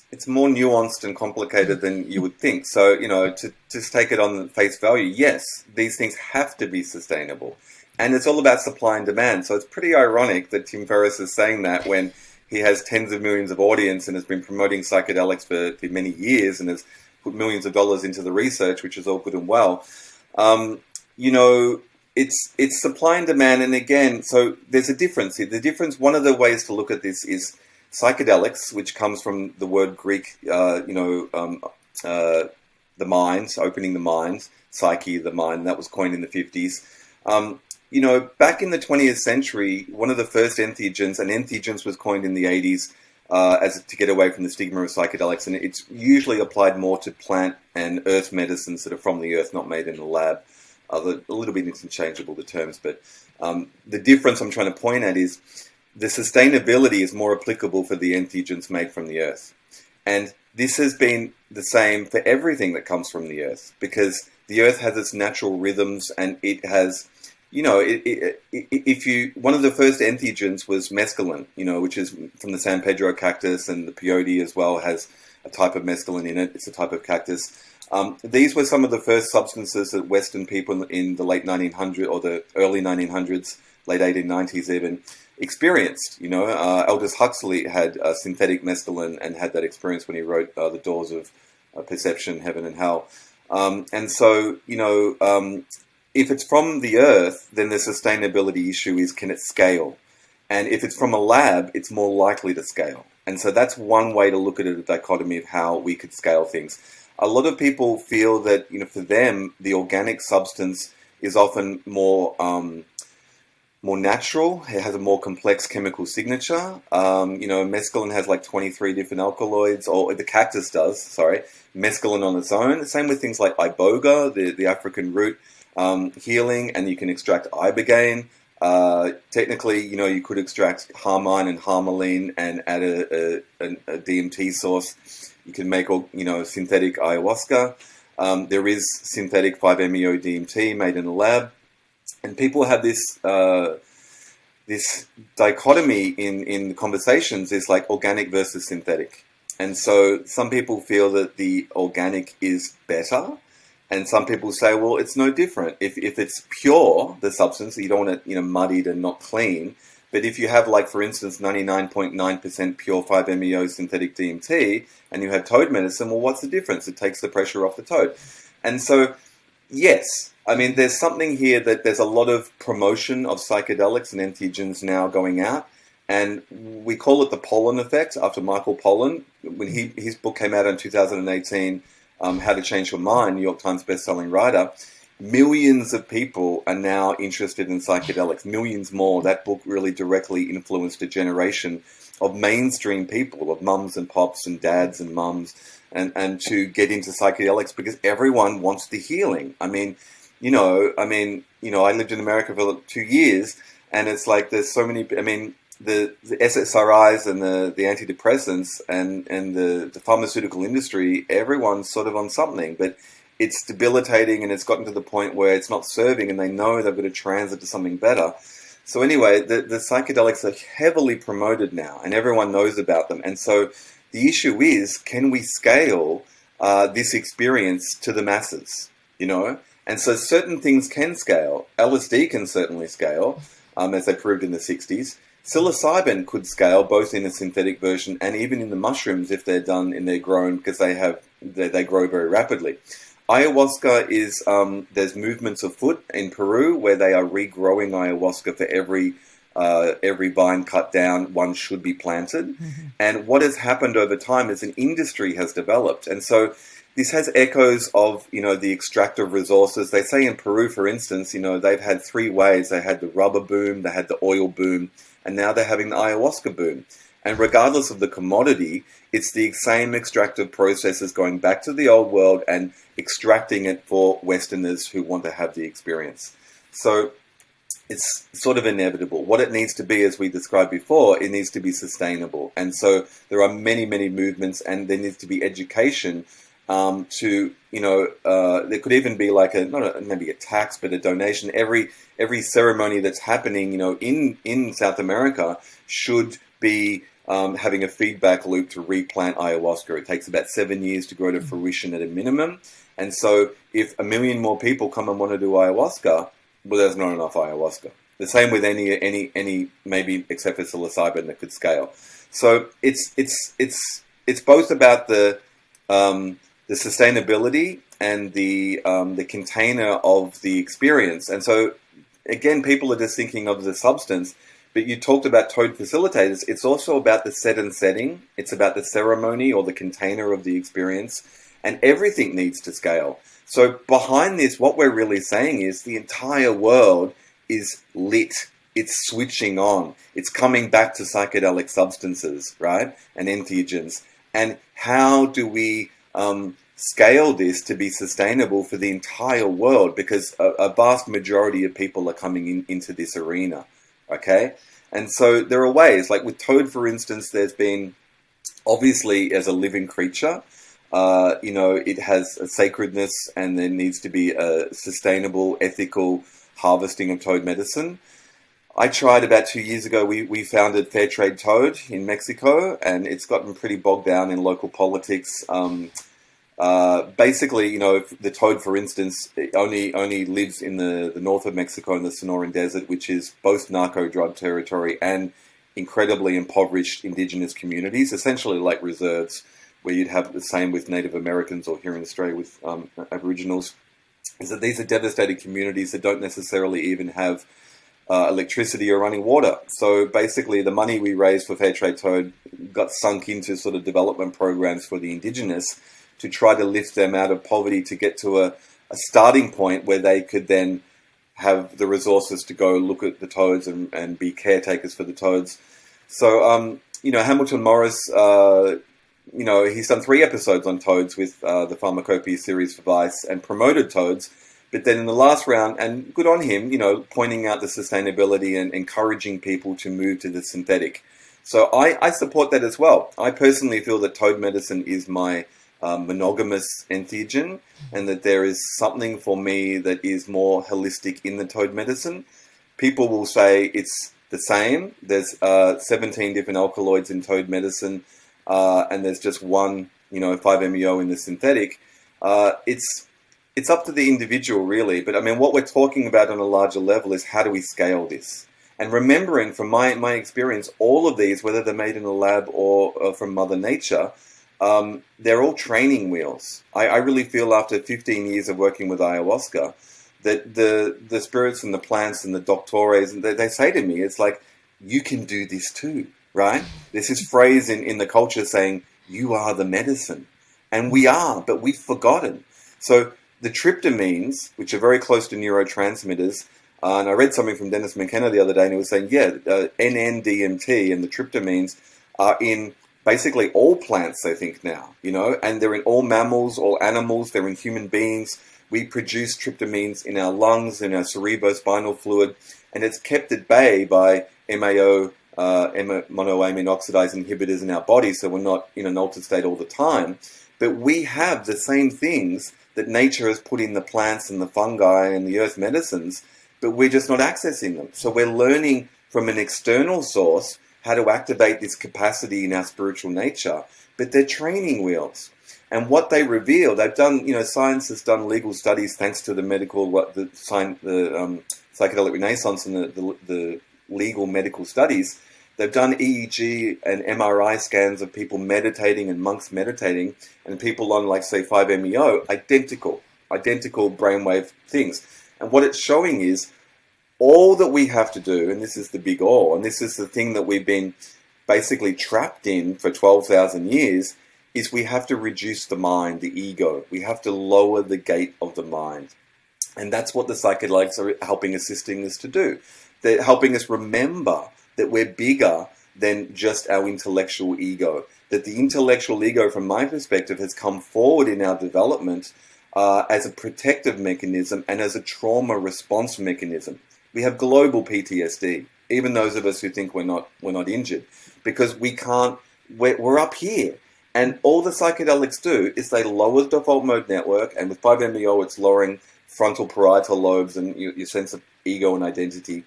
it's more nuanced and complicated than you would think. So, to just take it on face value, yes, these things have to be sustainable. And it's all about supply and demand. So it's pretty ironic that Tim Ferriss is saying that when he has tens of millions of audience and has been promoting psychedelics for many years and has put millions of dollars into the research, which is all good and well. It's supply and demand. And again, so there's a difference here. The difference, one of the ways to look at this is psychedelics, which comes from the word Greek, the mind, opening the mind, psyche, the mind, that was coined in the 50s. Back in the 20th century, one of the first entheogens, and entheogens was coined in the 80s to get away from the stigma of psychedelics, and it's usually applied more to plant and earth medicines that are from the earth, not made in the lab. A little bit interchangeable, the terms, but the difference I'm trying to point at is the sustainability is more applicable for the entheogens made from the earth. And this has been the same for everything that comes from the earth, because the earth has its natural rhythms, and it has, one of the first entheogens was mescaline, which is from the San Pedro cactus, and the peyote as well has a type of mescaline in it. It's a type of cactus. These were some of the first substances that Western people in the late 1900s or the early 1900s, late 1890s even, experienced. Aldous Huxley had synthetic mescaline and had that experience when he wrote The Doors of Perception, Heaven and Hell. And so, if it's from the earth, then the sustainability issue is, can it scale? And if it's from a lab, it's more likely to scale. And so that's one way to look at it, a dichotomy of how we could scale things. A lot of people feel that, for them, the organic substance is often more natural. It has a more complex chemical signature. Mescaline has like 23 different alkaloids, or the cactus does, mescaline on its own. Same with things like iboga, the African root, healing, and you can extract ibogaine. Technically, you could extract harmine and harmaline and add a DMT source. You can make, synthetic ayahuasca. There is synthetic 5-MeO DMT made in a lab. And people have this dichotomy in conversations, is like organic versus synthetic. And so some people feel that the organic is better, and some people say, well, it's no different. If it's pure, the substance, you don't want it muddied and not clean. But if you have, like, for instance, 99.9% pure 5-MeO synthetic DMT, and you have toad medicine, well, what's the difference? It takes the pressure off the toad. And so, yes, I mean, there's something here that there's a lot of promotion of psychedelics and entheogens now going out, and we call it the pollen effect after Michael Pollan. When his book came out in 2018, How to Change Your Mind, New York Times bestselling writer, millions of people are now interested in psychedelics, millions more. That book really directly influenced a generation of mainstream people, of mums and pops and dads and mums, and to get into psychedelics because everyone wants the healing. I lived in America for 2 years, and it's like there's so many, the SSRIs and the antidepressants and the pharmaceutical industry, everyone's sort of on something, but it's debilitating, and it's gotten to the point where it's not serving, and they know they've got to transit to something better. So anyway, the psychedelics are heavily promoted now, and everyone knows about them. And so the issue is, can we scale this experience to the masses? You know, and so certain things can scale. LSD can certainly scale, as they proved in the '60s. Psilocybin could scale both in a synthetic version and even in the mushrooms if they're done and they're grown, because they grow very rapidly. Ayahuasca is, there's movements afoot in Peru where they are regrowing ayahuasca for every vine cut down, one should be planted. Mm-hmm. And what has happened over time is an industry has developed. And so this has echoes of, the extractive resources. They say in Peru, for instance, they've had three waves. They had the rubber boom, they had the oil boom, and now they're having the ayahuasca boom. And regardless of the commodity, it's the same extractive processes going back to the old world and extracting it for Westerners who want to have the experience. So it's sort of inevitable. What it needs to be, as we described before, it needs to be sustainable. And so there are many, many movements, and there needs to be education there could even be like maybe a tax, but a donation. Every ceremony that's happening, in South America should be having a feedback loop to replant ayahuasca. It takes about 7 years to grow to fruition at a minimum. And so if 1 million more people come and want to do ayahuasca, well, there's not enough ayahuasca. The same with any maybe except for psilocybin that could scale. So it's both about the sustainability and the container of the experience. And so again, people are just thinking of the substance. But you talked about toad facilitators. It's also about the set and setting. It's about the ceremony or the container of the experience. And everything needs to scale. So behind this, what we're really saying is the entire world is lit. It's switching on. It's coming back to psychedelic substances, right? And entheogens. And how do we scale this to be sustainable for the entire world? Because a vast majority of people are coming into this arena. Okay, and so there are ways, like with toad, for instance, there's been, obviously, as a living creature, it has a sacredness, and there needs to be a sustainable, ethical harvesting of toad medicine. I tried about 2 years ago, we founded Fair Trade Toad in Mexico, and it's gotten pretty bogged down in local politics. Basically, the toad, for instance, only lives in the north of Mexico in the Sonoran Desert, which is both narco-drug territory and incredibly impoverished indigenous communities, essentially like reserves, where you'd have the same with Native Americans, or here in Australia with Aboriginals, is that these are devastated communities that don't necessarily even have electricity or running water. So basically, the money we raised for Fair Trade Toad got sunk into sort of development programs for the indigenous, to try to lift them out of poverty, to get to a starting point where they could then have the resources to go look at the toads and be caretakers for the toads. So, Hamilton Morris, he's done 3 episodes on toads with the Pharmacopoeia series for Vice and promoted toads. But then in the last round, and good on him, pointing out the sustainability and encouraging people to move to the synthetic. So I support that as well. I personally feel that toad medicine is my monogamous entheogen, and that there is something for me that is more holistic in the toad medicine. People will say it's the same. There's 17 different alkaloids in toad medicine, and there's just one, 5-MeO in the synthetic. It's up to the individual, really. But I mean, what we're talking about on a larger level is how do we scale this? And remembering from my experience, all of these, whether they're made in a lab or from Mother Nature, they're all training wheels. I really feel after 15 years of working with ayahuasca that the spirits and the plants and the doctores, and they say to me, it's like, you can do this too, right? There's this phrase in the culture saying, you are the medicine. And we are, but we've forgotten. So the tryptamines, which are very close to neurotransmitters, and I read something from Dennis McKenna the other day, and he was saying, NN-DMT and the tryptamines are in basically all plants, I think now, and they're in all mammals, all animals, they're in human beings. We produce tryptamines in our lungs, in our cerebrospinal fluid, and it's kept at bay by MAO, monoamine oxidase inhibitors in our body, so we're not in an altered state all the time. But we have the same things that nature has put in the plants and the fungi and the earth medicines, but we're just not accessing them. So we're learning from an external source how to activate this capacity in our spiritual nature, but they're training wheels. And what they reveal, they've done, science has done legal studies thanks to the Psychedelic Renaissance and the legal medical studies. They've done EEG and MRI scans of people meditating and monks meditating, and people on, like, say, 5-MeO, identical brainwave things. And what it's showing is all that we have to do, and this is the big all, and this is the thing that we've been basically trapped in for 12,000 years, is we have to reduce the mind, the ego. We have to lower the gate of the mind. And that's what the psychedelics are helping, assisting us to do. They're helping us remember that we're bigger than just our intellectual ego. That the intellectual ego, from my perspective, has come forward in our development as a protective mechanism and as a trauma response mechanism. We have global PTSD, even those of us who think we're not injured, because we're up here. And all the psychedelics do is they lower the default mode network, and with 5-MeO it's lowering frontal parietal lobes and your sense of ego and identity.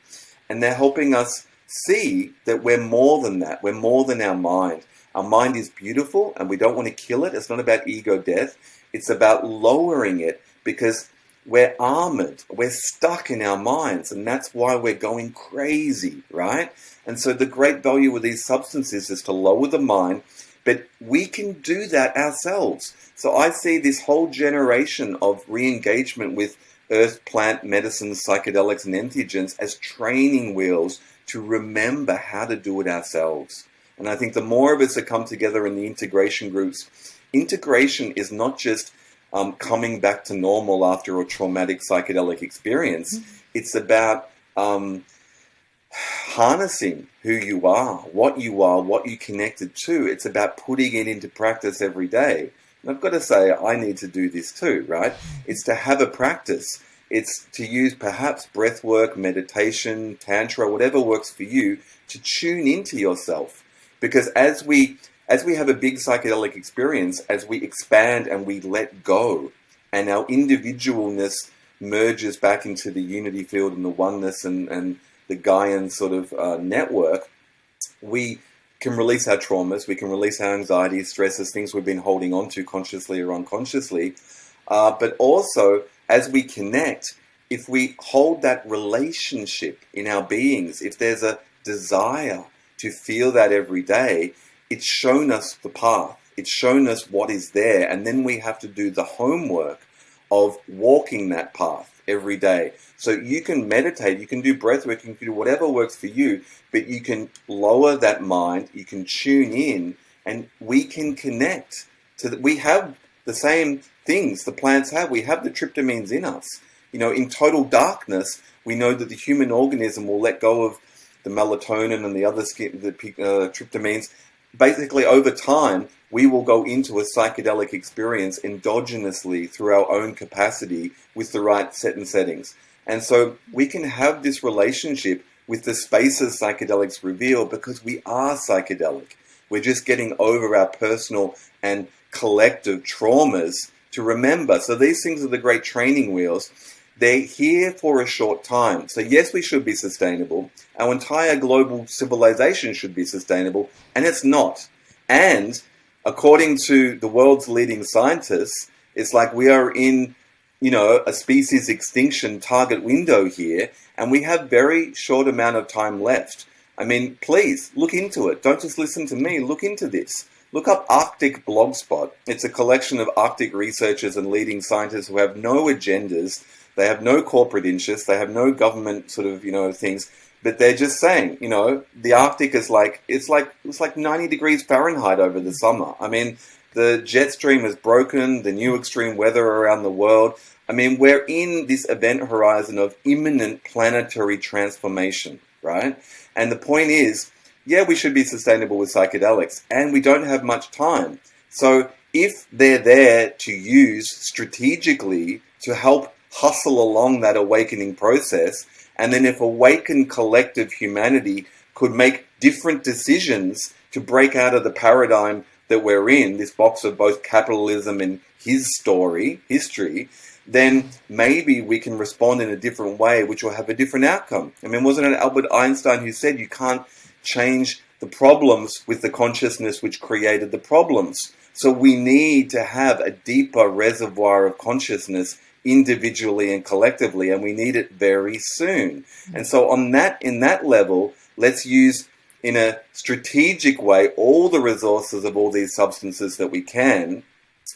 And they're helping us see that we're more than that. We're more than our mind. Our mind is beautiful, and we don't want to kill it. It's not about ego death. It's about lowering it, because we're armored. We're stuck in our minds, and that's why we're going crazy, right? And so the great value of these substances is to lower the mind, but we can do that ourselves. So I see this whole generation of re-engagement with earth, plant, medicines, psychedelics, and entheogens as training wheels to remember how to do it ourselves. And I think the more of us that come together in the integration groups, integration is not just coming back to normal after a traumatic psychedelic experience. It's about harnessing who you are, what you connected to. It's about putting it into practice every day. And I've got to say, I need to do this too, right? It's to have a practice. It's to use perhaps breath work, meditation, tantra, whatever works for you, to tune into yourself. Because as we have a big psychedelic experience, as we expand and we let go, and our individualness merges back into the unity field and the oneness and the Gaian sort of network, we can release our traumas, we can release our anxieties, stresses, things we've been holding on to consciously or unconsciously. But also, as we connect, if we hold that relationship in our beings, if there's a desire to feel that every day, it's shown us the path. It's shown us what is there. And then we have to do the homework of walking that path every day. So you can meditate, you can do breath work, you can do whatever works for you, but you can lower that mind, you can tune in, and we can connect to we have the same things the plants have. We have the tryptamines in us. In total darkness, we know that the human organism will let go of the melatonin and the other tryptamines. Basically, over time, we will go into a psychedelic experience endogenously through our own capacity with the right set and settings. And so we can have this relationship with the spaces psychedelics reveal because we are psychedelic. We're just getting over our personal and collective traumas to remember. So these things are the great training wheels. They're here for a short time. So yes, we should be sustainable. Our entire global civilization should be sustainable, and it's not. And according to the world's leading scientists, it's like we are in, a species extinction target window here, and we have very short amount of time left. I mean, please look into it. Don't just listen to me. Look into this. Look up Arctic Blogspot. It's a collection of Arctic researchers and leading scientists who have no agendas. They have no corporate interests. They have no government sort of, things. But they're just saying, the Arctic is it's like 90 degrees Fahrenheit over the summer. I mean, the jet stream is broken, the new extreme weather around the world. I mean, we're in this event horizon of imminent planetary transformation, right? And the point is, yeah, we should be sustainable with psychedelics, and we don't have much time. So if they're there to use strategically to help hustle along that awakening process, and then if awakened collective humanity could make different decisions to break out of the paradigm that we're in, this box of both capitalism and his history, then maybe we can respond in a different way, which will have a different outcome. I mean, wasn't it Albert Einstein who said you can't change the problems with the consciousness which created the problems? So we need to have a deeper reservoir of consciousness individually and collectively, and we need it very soon. And so in that level, let's use in a strategic way all the resources of all these substances that we can,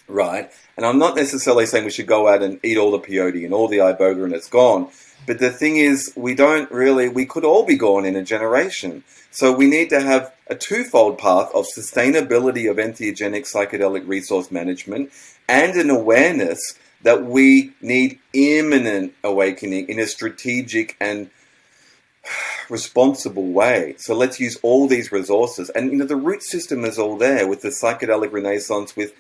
right? And I'm not necessarily saying we should go out and eat all the peyote and all the iboga and it's gone. But the thing is, we could all be gone in a generation. So we need to have a twofold path of sustainability of entheogenic psychedelic resource management and an awareness that we need imminent awakening in a strategic and responsible way. So let's use all these resources. And, the root system is all there with the Psychedelic Renaissance, with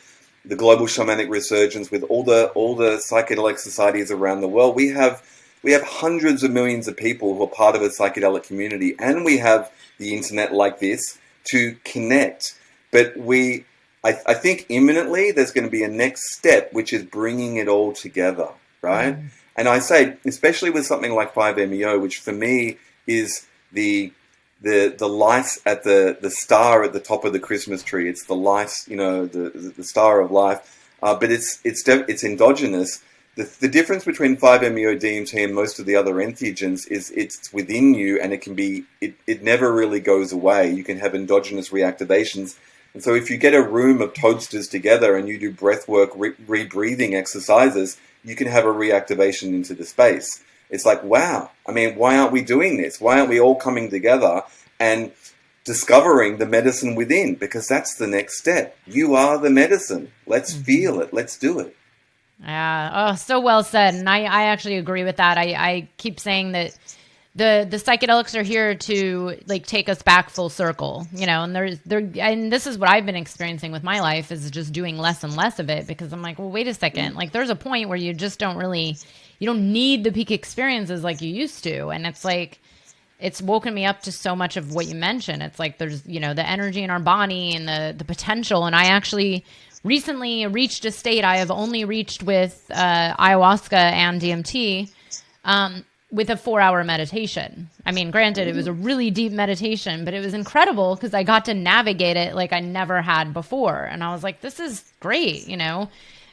the global shamanic resurgence, with all the psychedelic societies around the world. We have hundreds of millions of people who are part of a psychedelic community, and we have the internet like this to connect. But I think imminently there's going to be a next step, which is bringing it all together, right? Mm. And I say, especially with something like 5-MeO, which for me is the light at the star at the top of the Christmas tree. It's the light, the star of life, but it's endogenous. The difference between 5-MeO, DMT, and most of the other entheogens is it's within you, and it never really goes away. You can have endogenous reactivations. And so if you get a room of toadsters together and you do breathwork, rebreathing exercises, you can have a reactivation into the space. It's like, wow, I mean, why aren't we doing this? Why aren't we all coming together and discovering the medicine within? Because that's the next step. You are the medicine. Let's feel it. Let's do it. Yeah. Oh, so well said. And I actually agree with that. I keep saying that the psychedelics are here to take us back full circle, and and this is what I've been experiencing with my life, is just doing less and less of it, because I'm like, well, wait a second. There's a point where you just don't need the peak experiences like you used to. And it's woken me up to so much of what you mentioned. It's like there's, the energy in our body and the potential. And I actually recently reached a state I have only reached with ayahuasca and DMT, with a 4-hour meditation. I mean, granted, it was a really deep meditation, but it was incredible because I got to navigate it like I never had before. And I was like, this is great, no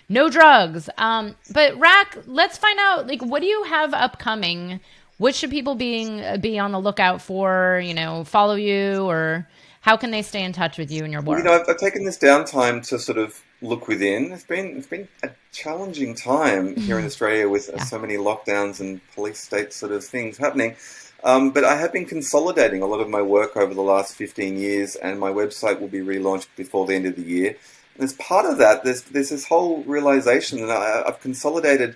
drugs. But Rack, let's find out, what do you have upcoming? What should people be on the lookout for, follow you, or how can they stay in touch with you and your work? I've taken this downtime to sort of look within. It's been a challenging time here in Australia with so many lockdowns and police state sort of things happening. But I have been consolidating a lot of my work over the last 15 years, and my website will be relaunched before the end of the year. And as part of that, there's this whole realization that I've consolidated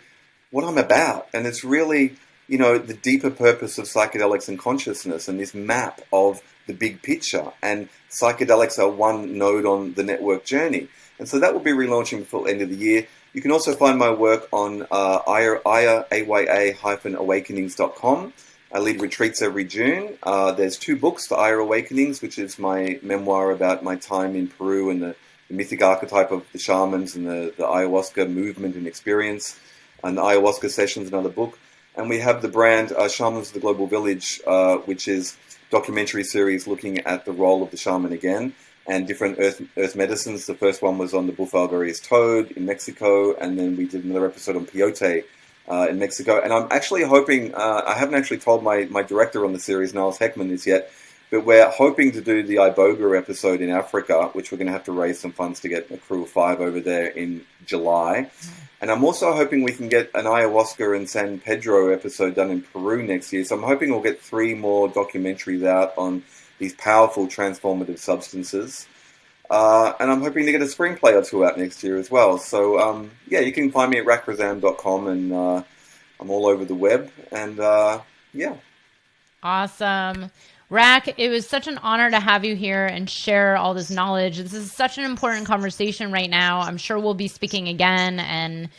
what I'm about, and it's really, the deeper purpose of psychedelics and consciousness, and this map of the big picture. And psychedelics are one node on the network journey. And so that will be relaunching before the end of the year. You can also find my work on aya-awakenings.com. I lead retreats every June. There's 2 books, The Aya Awakenings, which is my memoir about my time in Peru and the mythic archetype of the shamans and the ayahuasca movement and experience. And the ayahuasca sessions, another book. And we have the brand Shamans of the Global Village, which is documentary series looking at the role of the shaman again, and different earth medicines. The first one was on the Bufalvarius toad in Mexico, and then we did another episode on peyote in Mexico. And I'm actually hoping, I haven't actually told my director on the series, Niles Heckman, this yet, but we're hoping to do the iboga episode in Africa, which we're going to have to raise some funds to get a crew of 5 over there in July. And I'm also hoping we can get an ayahuasca and San Pedro episode done in Peru next year. So I'm hoping we'll get 3 more documentaries out on these powerful transformative substances. And I'm hoping to get a screenplay or 2 out next year as well. So, you can find me at rackrazam.com, and I'm all over the web. And, Awesome. Rack, it was such an honor to have you here and share all this knowledge. This is such an important conversation right now. I'm sure we'll be speaking again. And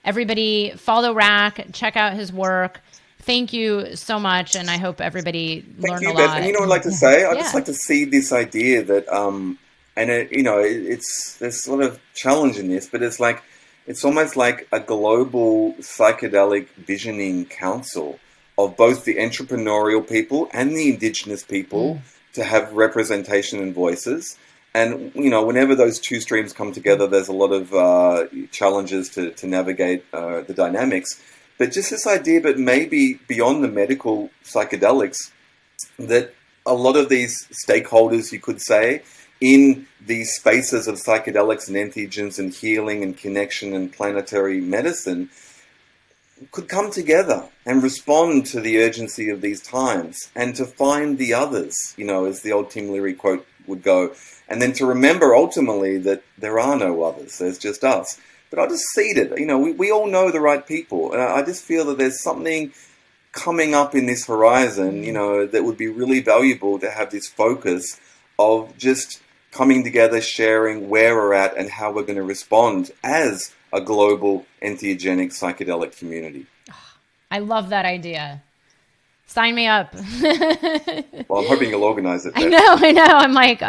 everybody follow Rack, check out his work. Thank you so much, and I hope everybody learned a lot. And I'd like to say, I'd just like to see this idea that And there's sort of challenge in this, but it's almost like a global psychedelic visioning council of both the entrepreneurial people and the indigenous people to have representation and voices. And whenever those two streams come together, there's a lot of challenges to navigate the dynamics. But just this idea, but maybe beyond the medical psychedelics, that a lot of these stakeholders, you could say, in these spaces of psychedelics and entheogens and healing and connection and planetary medicine could come together and respond to the urgency of these times and to find the others, as the old Tim Leary quote would go, and then to remember ultimately that there are no others, there's just us. But I just seed it, we all know the right people, and I just feel that there's something coming up in this horizon, that would be really valuable to have this focus of just coming together, sharing where we're at and how we're going to respond as a global entheogenic psychedelic community. I love that idea. Sign me up. Well, I'm hoping you'll organize it. I know. I'm like,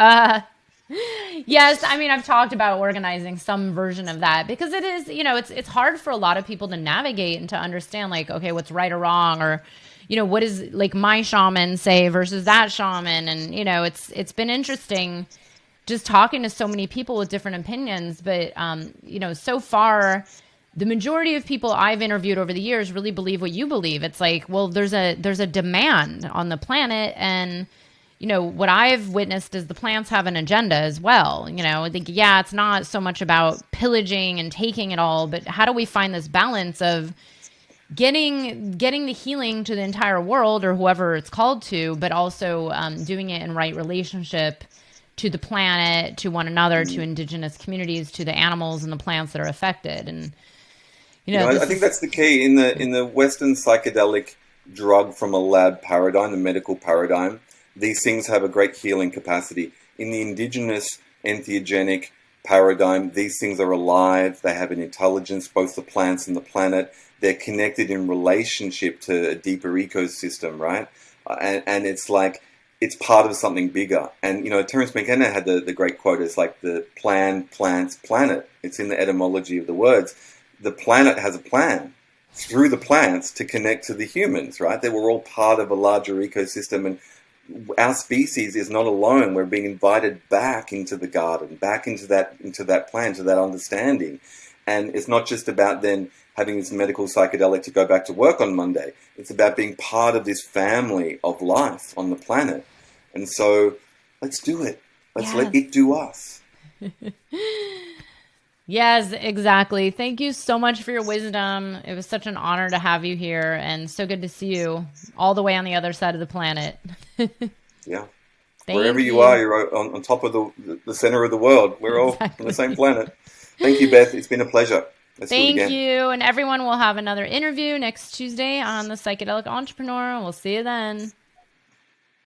yes. I mean, I've talked about organizing some version of that because it is, it's hard for a lot of people to navigate and to understand, like, okay, what's right or wrong, or, what is like my shaman say versus that shaman. And, it's been interesting just talking to so many people with different opinions. But, so far, the majority of people I've interviewed over the years really believe what you believe. It's like, well, there's a demand on the planet, and what I've witnessed is the plants have an agenda as well. I think, yeah, it's not so much about pillaging and taking it all, but how do we find this balance of getting the healing to the entire world or whoever it's called to, but also doing it in right relationship to the planet, to one another, to indigenous communities, to the animals and the plants that are affected. And I think that's the key in the Western psychedelic drug from a lab paradigm, the medical paradigm. These things have a great healing capacity. In the indigenous entheogenic paradigm, these things are alive. They have an intelligence, both the plants and the planet. They're connected in relationship to a deeper ecosystem, right? And it's like it's part of something bigger. And Terence McKenna had the great quote. It's like the plan, plants, planet. It's in the etymology of the words. The planet has a plan through the plants to connect to the humans, right? That we're all part of a larger ecosystem, and our species is not alone. We're being invited back into the garden, back into that plan, to that understanding. And it's not just about then having this medical psychedelic to go back to work on Monday. It's about being part of this family of life on the planet. And so let's do it. Let's let it do us. Yes, exactly. Thank you so much for your wisdom. It was such an honor to have you here, and so good to see you all the way on the other side of the planet. Yeah. Wherever you are, you're on top of the center of the world. We're all on the same planet. Thank you, Beth. It's been a pleasure. Let's do it again. Thank you. And everyone will have another interview next Tuesday on The Psychedelic Entrepreneur. We'll see you then.